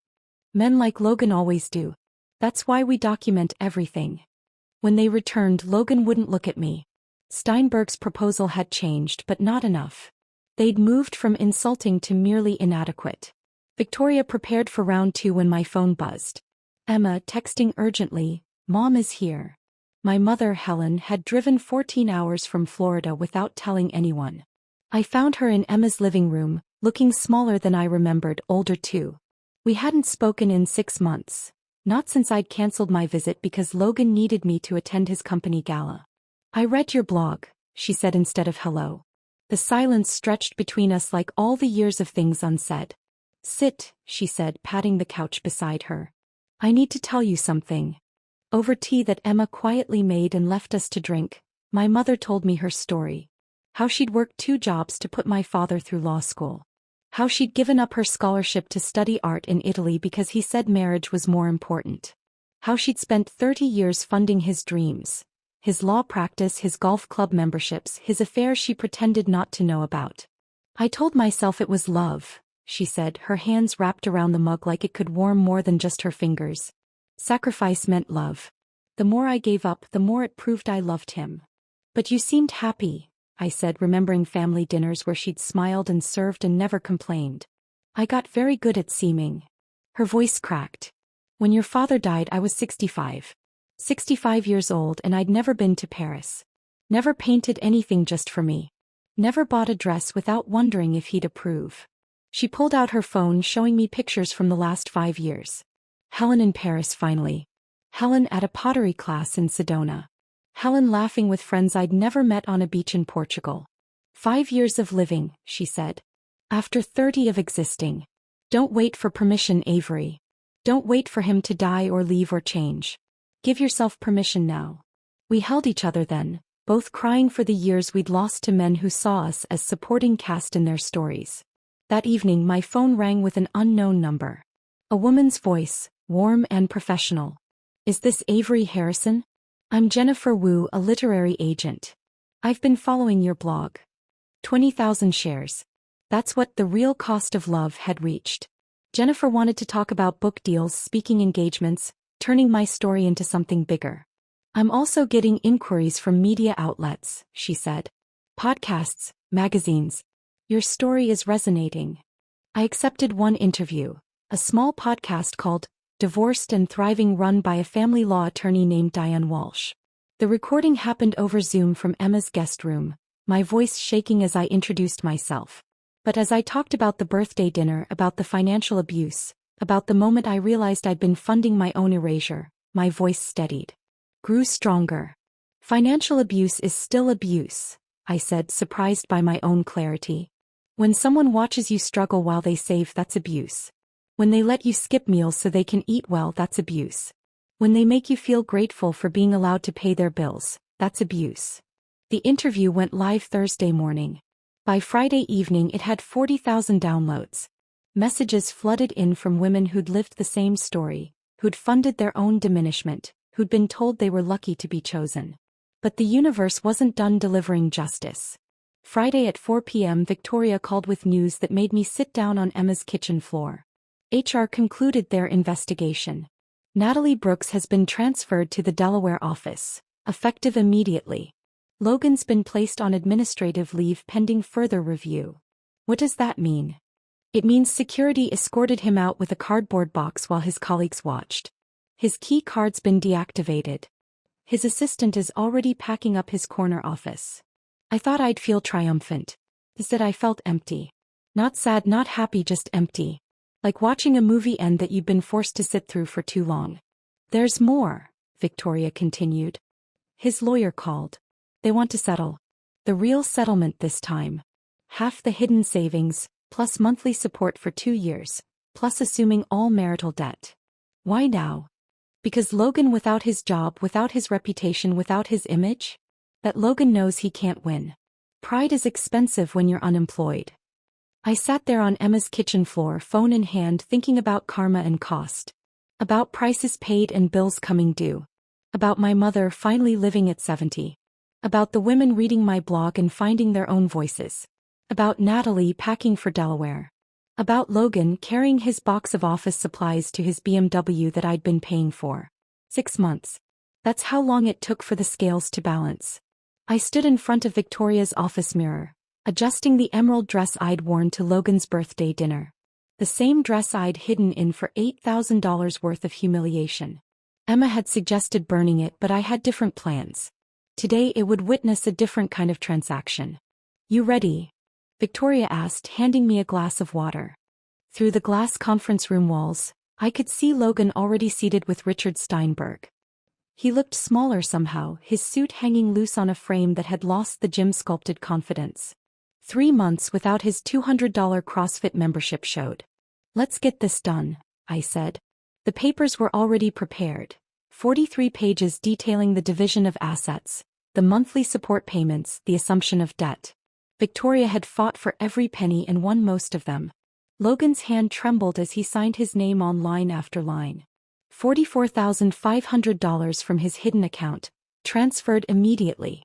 Men like Logan always do. That's why we document everything. When they returned, Logan wouldn't look at me. Steinberg's proposal had changed, but not enough. They'd moved from insulting to merely inadequate. Victoria prepared for round 2 when my phone buzzed. Emma, texting urgently, "Mom is here." My mother, Helen, had driven 14 hours from Florida without telling anyone. I found her in Emma's living room, looking smaller than I remembered, older too. We hadn't spoken in 6 months. Not since I'd cancelled my visit because Logan needed me to attend his company gala. "I read your blog," she said instead of hello. The silence stretched between us like all the years of things unsaid. "Sit," she said, patting the couch beside her. "I need to tell you something." Over tea that Emma quietly made and left us to drink, my mother told me her story. How she'd worked 2 jobs to put my father through law school. How she'd given up her scholarship to study art in Italy because he said marriage was more important. How she'd spent 30 years funding his dreams. His law practice, his golf club memberships, his affairs she pretended not to know about. "I told myself it was love," she said, her hands wrapped around the mug like it could warm more than just her fingers. "Sacrifice meant love. The more I gave up, the more it proved I loved him." "But you seemed happy," I said, remembering family dinners where she'd smiled and served and never complained. "I got very good at seeming." Her voice cracked. "When your father died, I was 65. 65 years old, and I'd never been to Paris. Never painted anything just for me. Never bought a dress without wondering if he'd approve." She pulled out her phone, showing me pictures from the last 5 years. Helen in Paris finally. Helen at a pottery class in Sedona. Helen laughing with friends I'd never met on a beach in Portugal. 5 years of living, she said. After 30 of existing. Don't wait for permission, Avery. Don't wait for him to die or leave or change. Give yourself permission now. We held each other then, both crying for the years we'd lost to men who saw us as supporting cast in their stories. That evening my phone rang with an unknown number. A woman's voice, warm and professional. "Is this Avery Harrison? I'm Jennifer Wu, a literary agent. I've been following your blog. 20,000 shares. That's what the real cost of love had reached." Jennifer wanted to talk about book deals, speaking engagements, turning my story into something bigger. "I'm also getting inquiries from media outlets," she said. "Podcasts, magazines. Your story is resonating." I accepted one interview, a small podcast called Divorced and Thriving, run by a family law attorney named Diane Walsh. The recording happened over Zoom from Emma's guest room, my voice shaking as I introduced myself. But as I talked about the birthday dinner, about the financial abuse, about the moment I realized I'd been funding my own erasure, my voice steadied. Grew stronger. "Financial abuse is still abuse," I said, surprised by my own clarity. "When someone watches you struggle while they save, that's abuse. When they let you skip meals so they can eat well, that's abuse. When they make you feel grateful for being allowed to pay their bills, that's abuse." The interview went live Thursday morning. By Friday evening it had 40,000 downloads. Messages flooded in from women who'd lived the same story, who'd funded their own diminishment, who'd been told they were lucky to be chosen. But the universe wasn't done delivering justice. Friday at 4 p.m. Victoria called with news that made me sit down on Emma's kitchen floor. HR concluded their investigation. Natalie Brooks has been transferred to the Delaware office, effective immediately. Logan's been placed on administrative leave pending further review. What does that mean? It means security escorted him out with a cardboard box while his colleagues watched. His key card's been deactivated. His assistant is already packing up his corner office. I thought I'd feel triumphant. Instead I felt empty. Not sad, not happy, just empty. Like watching a movie end that you've been forced to sit through for too long. "There's more," Victoria continued. "His lawyer called. They want to settle. The real settlement this time. Half the hidden savings, plus monthly support for 2 years, plus assuming all marital debt." Why now? Because Logan, without his job, without his reputation, without his image? That Logan knows he can't win. Pride is expensive when you're unemployed. I sat there on Emma's kitchen floor, phone in hand, thinking about karma and cost. About prices paid and bills coming due. About my mother finally living at 70. About the women reading my blog and finding their own voices. About Natalie packing for Delaware. About Logan carrying his box of office supplies to his BMW that I'd been paying for. 6 months. That's how long it took for the scales to balance. I stood in front of Victoria's office mirror, adjusting the emerald dress I'd worn to Logan's birthday dinner. The same dress I'd hidden in for $8,000 worth of humiliation. Emma had suggested burning it, but I had different plans. Today it would witness a different kind of transaction. You ready? Victoria asked, handing me a glass of water. Through the glass conference room walls, I could see Logan already seated with Richard Steinberg. He looked smaller somehow, his suit hanging loose on a frame that had lost the gym-sculpted confidence. 3 months without his $200 CrossFit membership showed. Let's get this done, I said. The papers were already prepared. 43 pages detailing the division of assets, the monthly support payments, the assumption of debt. Victoria had fought for every penny and won most of them. Logan's hand trembled as he signed his name on line after line. $44,500 from his hidden account, transferred immediately.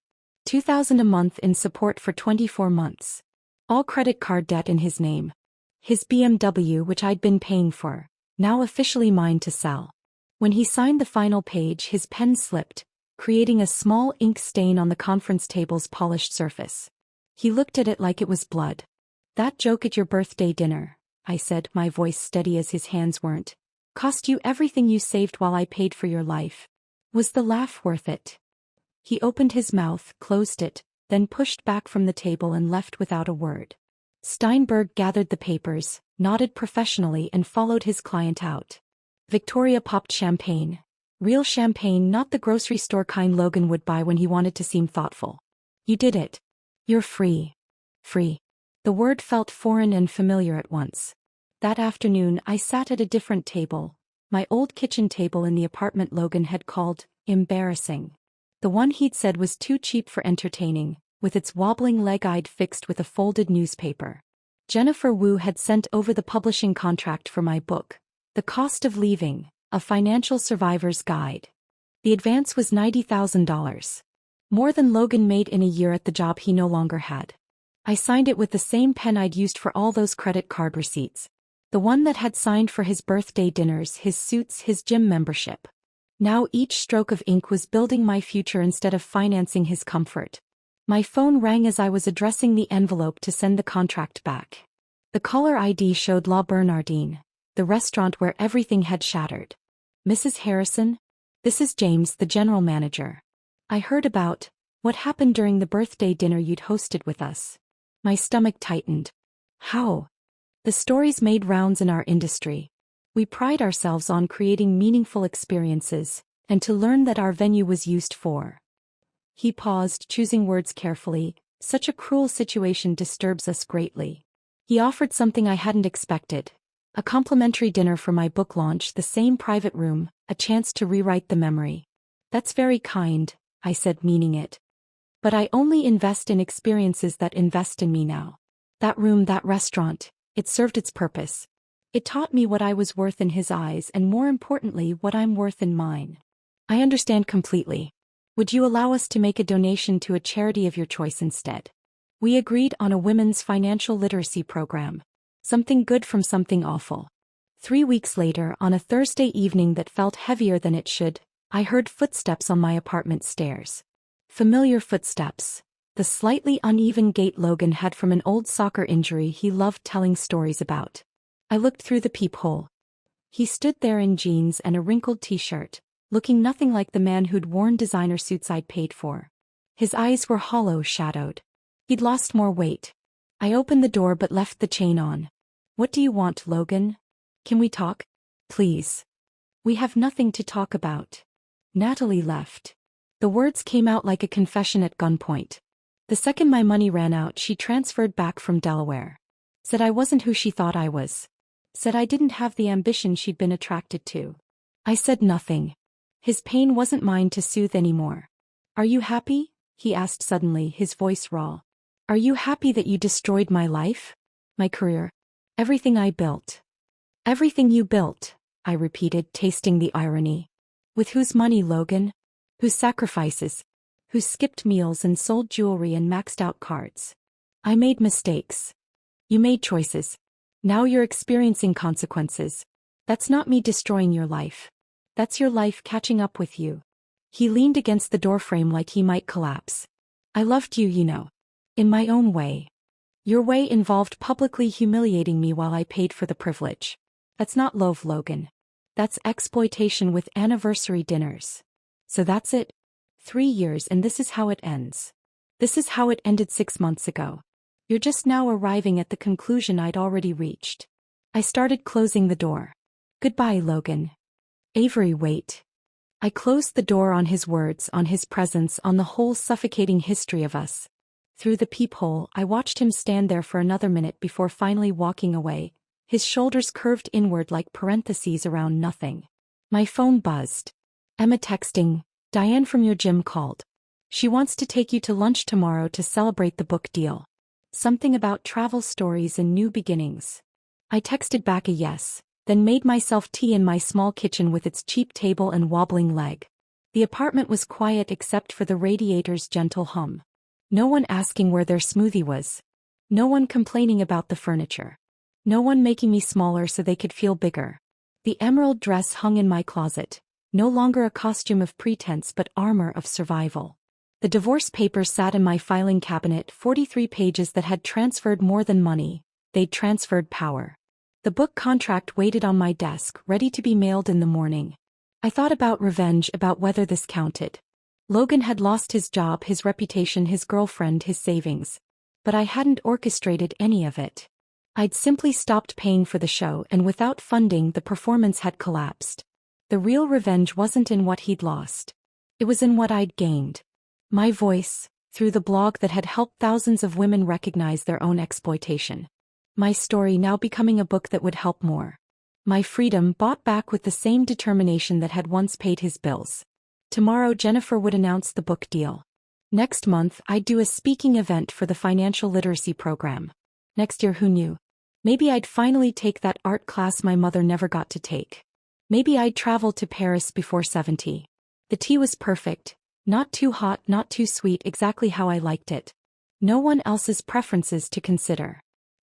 $2,000 a month in support for 24 months. All credit card debt in his name. His BMW, which I'd been paying for, now officially mine to sell. When he signed the final page, his pen slipped, creating a small ink stain on the conference table's polished surface. He looked at it like it was blood. That joke at your birthday dinner, I said, my voice steady as his hands weren't, cost you everything you saved while I paid for your life. Was the laugh worth it? He opened his mouth, closed it, then pushed back from the table and left without a word. Steinberg gathered the papers, nodded professionally and followed his client out. Victoria popped champagne. Real champagne, not the grocery store kind Logan would buy when he wanted to seem thoughtful. You did it. You're free. Free. The word felt foreign and familiar at once. That afternoon I sat at a different table, my old kitchen table in the apartment Logan had called embarrassing. The one he'd said was too cheap for entertaining, with its wobbling leg I'd fixed with a folded newspaper. Jennifer Wu had sent over the publishing contract for my book, The Cost of Leaving, A Financial Survivor's Guide. The advance was $90,000. More than Logan made in a year at the job he no longer had. I signed it with the same pen I'd used for all those credit card receipts. The one that had signed for his birthday dinners, his suits, his gym membership. Now each stroke of ink was building my future instead of financing his comfort. My phone rang as I was addressing the envelope to send the contract back. The caller ID showed La Bernardine, the restaurant where everything had shattered. Mrs. Harrison? This is James, the general manager. I heard about what happened during the birthday dinner you'd hosted with us. My stomach tightened. How? The stories made rounds in our industry. We pride ourselves on creating meaningful experiences, and to learn that our venue was used for. He paused, choosing words carefully. Such a cruel situation disturbs us greatly. He offered something I hadn't expected. A complimentary dinner for my book launch, the same private room, a chance to rewrite the memory. That's very kind, I said, meaning it. But I only invest in experiences that invest in me now. That room, that restaurant, it served its purpose. It taught me what I was worth in his eyes and, more importantly, what I'm worth in mine. I understand completely. Would you allow us to make a donation to a charity of your choice instead? We agreed on a women's financial literacy program. Something good from something awful. 3 weeks later, on a Thursday evening that felt heavier than it should, I heard footsteps on my apartment stairs. Familiar footsteps. The slightly uneven gait Logan had from an old soccer injury he loved telling stories about. I looked through the peephole. He stood there in jeans and a wrinkled t-shirt, looking nothing like the man who'd worn designer suits I'd paid for. His eyes were hollow, shadowed. He'd lost more weight. I opened the door but left the chain on. What do you want, Logan? Can we talk? Please. We have nothing to talk about. Natalie left. The words came out like a confession at gunpoint. The second my money ran out, she transferred back from Delaware. Said I wasn't who she thought I was. Said I didn't have the ambition she'd been attracted to. I said nothing. His pain wasn't mine to soothe anymore. Are you happy? He asked suddenly, his voice raw. Are you happy that you destroyed my life? My career? Everything I built. Everything you built, I repeated, tasting the irony. With whose money, Logan? Whose sacrifices? who skipped meals and sold jewelry and maxed out cards. I made mistakes. You made choices. Now you're experiencing consequences. That's not me destroying your life. That's your life catching up with you. He leaned against the doorframe like he might collapse. I loved you, you know. In my own way. Your way involved publicly humiliating me while I paid for the privilege. That's not love, Logan. That's exploitation with anniversary dinners. So that's it. 3 years and this is how it ends. This is how it ended 6 months ago. You're just now arriving at the conclusion I'd already reached. I started closing the door. Goodbye, Logan. Avery, wait. I closed the door on his words, on his presence, on the whole suffocating history of us. Through the peephole, I watched him stand there for another minute before finally walking away, his shoulders curved inward like parentheses around nothing. My phone buzzed. Emma texting, Diane from your gym called. She wants to take you to lunch tomorrow to celebrate the book deal. Something about travel stories and new beginnings. I texted back a yes, then made myself tea in my small kitchen with its cheap table and wobbling leg. The apartment was quiet except for the radiator's gentle hum. No one asking where their smoothie was. No one complaining about the furniture. No one making me smaller so they could feel bigger. The emerald dress hung in my closet, no longer a costume of pretense but armor of survival. The divorce papers sat in my filing cabinet, 43 pages that had transferred more than money, they'd transferred power. The book contract waited on my desk, ready to be mailed in the morning. I thought about revenge, about whether this counted. Logan had lost his job, his reputation, his girlfriend, his savings. But I hadn't orchestrated any of it. I'd simply stopped paying for the show, and without funding, the performance had collapsed. The real revenge wasn't in what he'd lost. It was in what I'd gained. My voice, through the blog that had helped thousands of women recognize their own exploitation. My story now becoming a book that would help more. My freedom bought back with the same determination that had once paid his bills. Tomorrow Jennifer would announce the book deal. Next month I'd do a speaking event for the financial literacy program. Next year, who knew? Maybe I'd finally take that art class my mother never got to take. Maybe I'd travel to Paris before 70. The tea was perfect. Not too hot, not too sweet, exactly how I liked it. No one else's preferences to consider.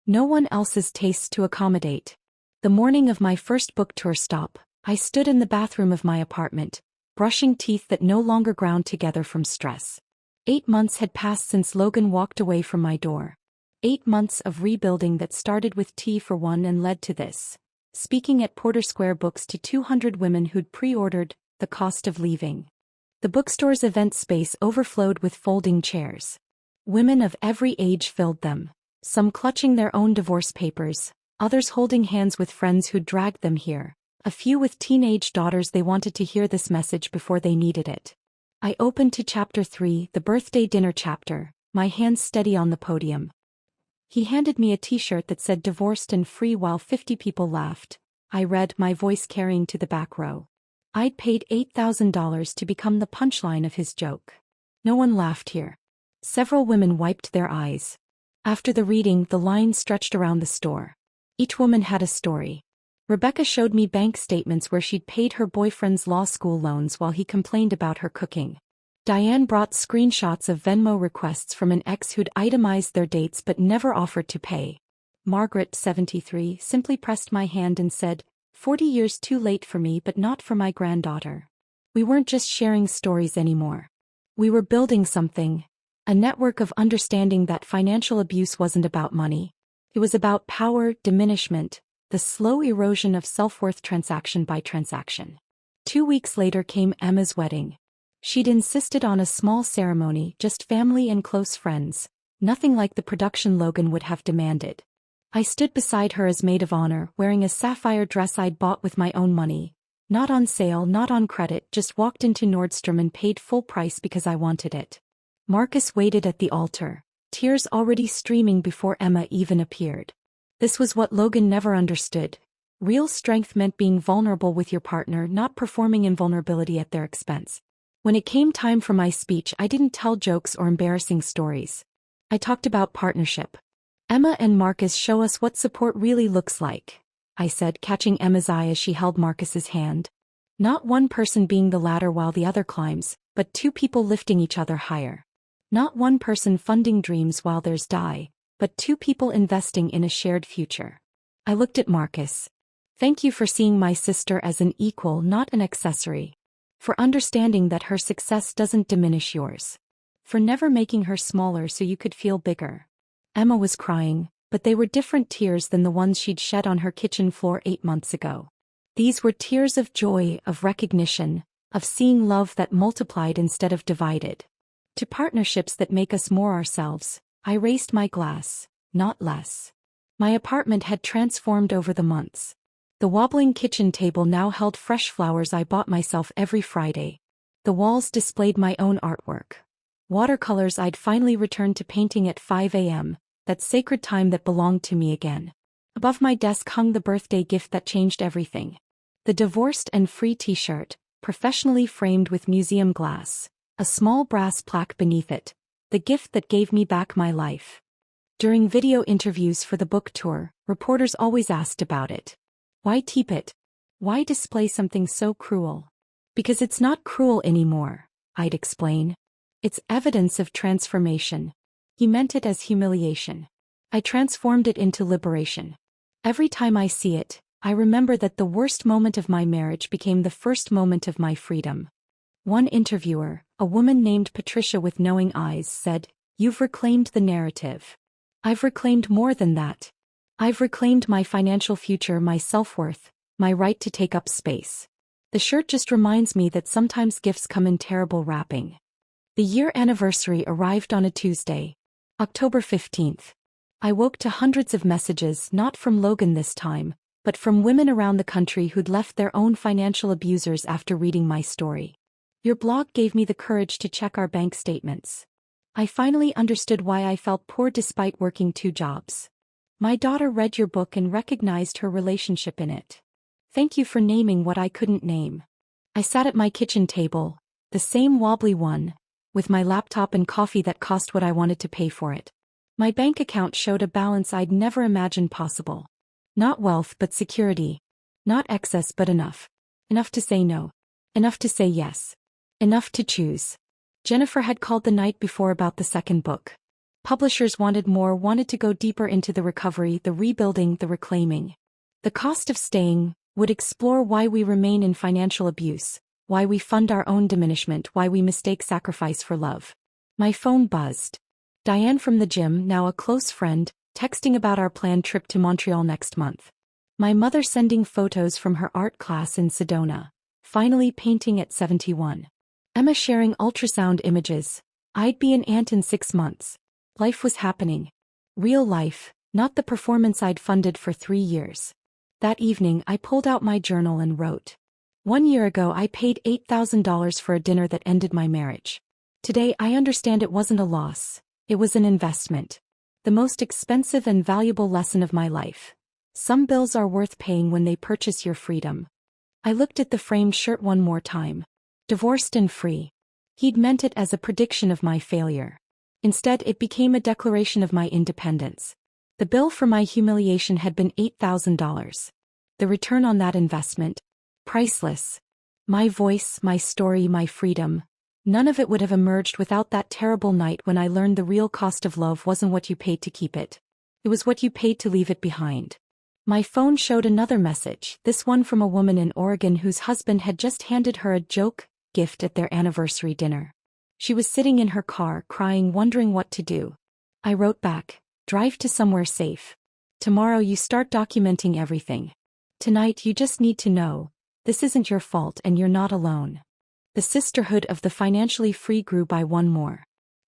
No one else's tastes to accommodate. The morning of my first book tour stop, I stood in the bathroom of my apartment, brushing teeth that no longer ground together from stress. 8 months had passed since Logan walked away from my door. 8 months of rebuilding that started with tea for one and led to this. Speaking at Porter Square Books to 200 women who'd pre-ordered The Cost of Leaving. The bookstore's event space overflowed with folding chairs. Women of every age filled them, some clutching their own divorce papers, others holding hands with friends who'd dragged them here, a few with teenage daughters they wanted to hear this message before they needed it. I opened to chapter 3, the birthday dinner chapter, my hands steady on the podium. He handed me a t-shirt that said divorced and free while 50 people laughed. I read, my voice carrying to the back row. I'd paid $8,000 to become the punchline of his joke. No one laughed here. Several women wiped their eyes. After the reading, the line stretched around the store. Each woman had a story. Rebecca showed me bank statements where she'd paid her boyfriend's law school loans while he complained about her cooking. Diane brought screenshots of Venmo requests from an ex who'd itemized their dates but never offered to pay. Margaret, 73, simply pressed my hand and said, 40 years too late for me but not for my granddaughter. We weren't just sharing stories anymore. We were building something, a network of understanding that financial abuse wasn't about money. It was about power, diminishment, the slow erosion of self-worth transaction by transaction. 2 weeks later came Emma's wedding. She'd insisted on a small ceremony, just family and close friends, nothing like the production Logan would have demanded. I stood beside her as maid of honor, wearing a sapphire dress I'd bought with my own money. Not on sale, not on credit, just walked into Nordstrom and paid full price because I wanted it. Marcus waited at the altar, tears already streaming before Emma even appeared. This was what Logan never understood. Real strength meant being vulnerable with your partner, not performing invulnerability at their expense. When it came time for my speech, I didn't tell jokes or embarrassing stories. I talked about partnership. Emma and Marcus show us what support really looks like, I said, catching Emma's eye as she held Marcus's hand. Not one person being the ladder while the other climbs, but two people lifting each other higher. Not one person funding dreams while theirs die, but two people investing in a shared future. I looked at Marcus. Thank you for seeing my sister as an equal, not an accessory. For understanding that her success doesn't diminish yours. For never making her smaller so you could feel bigger. Emma was crying, but they were different tears than the ones she'd shed on her kitchen floor 8 months ago. These were tears of joy, of recognition, of seeing love that multiplied instead of divided. To partnerships that make us more ourselves, I raised my glass, not less. My apartment had transformed over the months. The wobbling kitchen table now held fresh flowers I bought myself every Friday. The walls displayed my own artwork. Watercolors I'd finally returned to painting at 5 a.m., that sacred time that belonged to me again. Above my desk hung the birthday gift that changed everything. The divorced and free t-shirt, professionally framed with museum glass, a small brass plaque beneath it, the gift that gave me back my life. During video interviews for the book tour, reporters always asked about it. Why keep it? Why display something so cruel? Because it's not cruel anymore, I'd explain. It's evidence of transformation. He meant it as humiliation. I transformed it into liberation. Every time I see it, I remember that the worst moment of my marriage became the first moment of my freedom. One interviewer, a woman named Patricia with knowing eyes, said, "You've reclaimed the narrative." I've reclaimed more than that. I've reclaimed my financial future, my self-worth, my right to take up space. The shirt just reminds me that sometimes gifts come in terrible wrapping. The year anniversary arrived on a Tuesday, October 15th. I woke to hundreds of messages, not from Logan this time, but from women around the country who'd left their own financial abusers after reading my story. Your blog gave me the courage to check our bank statements. I finally understood why I felt poor despite working 2 jobs. My daughter read your book and recognized her relationship in it. Thank you for naming what I couldn't name. I sat at my kitchen table, the same wobbly one, with my laptop and coffee that cost what I wanted to pay for it. My bank account showed a balance I'd never imagined possible. Not wealth but security. Not excess but enough. Enough to say no. Enough to say yes. Enough to choose. Jennifer had called the night before about the second book. Publishers wanted more, wanted to go deeper into the recovery, the rebuilding, the reclaiming. The cost of staying would explore why we remain in financial abuse, why we fund our own diminishment, why we mistake sacrifice for love. My phone buzzed. Diane from the gym, now a close friend, texting about our planned trip to Montreal next month. My mother sending photos from her art class in Sedona, finally painting at 71. Emma sharing ultrasound images. I'd be an aunt in 6 months. Life was happening. Real life, not the performance I'd funded for 3 years. That evening I pulled out my journal and wrote. 1 year ago I paid $8,000 for a dinner that ended my marriage. Today I understand it wasn't a loss, it was an investment. The most expensive and valuable lesson of my life. Some bills are worth paying when they purchase your freedom. I looked at the framed shirt one more time. Divorced and free. He'd meant it as a prediction of my failure. Instead, it became a declaration of my independence. The bill for my humiliation had been $8,000. The return on that investment? Priceless. My voice, my story, my freedom. None of it would have emerged without that terrible night when I learned the real cost of love wasn't what you paid to keep it. It was what you paid to leave it behind. My phone showed another message, this one from a woman in Oregon whose husband had just handed her a joke gift at their anniversary dinner. She was sitting in her car, crying, wondering what to do. I wrote back, drive to somewhere safe. Tomorrow you start documenting everything. Tonight you just need to know, this isn't your fault and you're not alone. The sisterhood of the financially free grew by one more.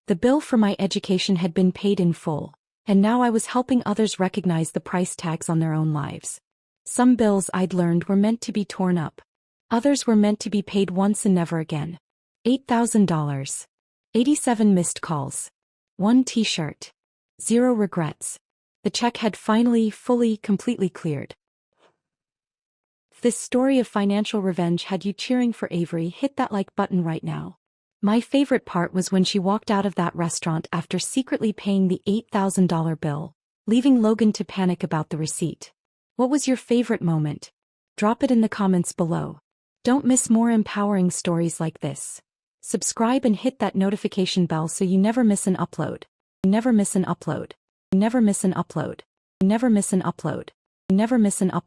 The bill for my education had been paid in full, and now I was helping others recognize the price tags on their own lives. Some bills I'd learned were meant to be torn up. Others were meant to be paid once and never again. $8,000. 87 missed calls. 1 t-shirt. 0 regrets. The check had finally, fully, completely cleared. If this story of financial revenge had you cheering for Avery, hit that like button right now. My favorite part was when she walked out of that restaurant after secretly paying the $8,000 bill, leaving Logan to panic about the receipt. What was your favorite moment? Drop it in the comments below. Don't miss more empowering stories like this. Subscribe and hit that notification bell so you never miss an upload. Never miss an upload. Never miss an upload. Never miss an upload. Never miss an upload.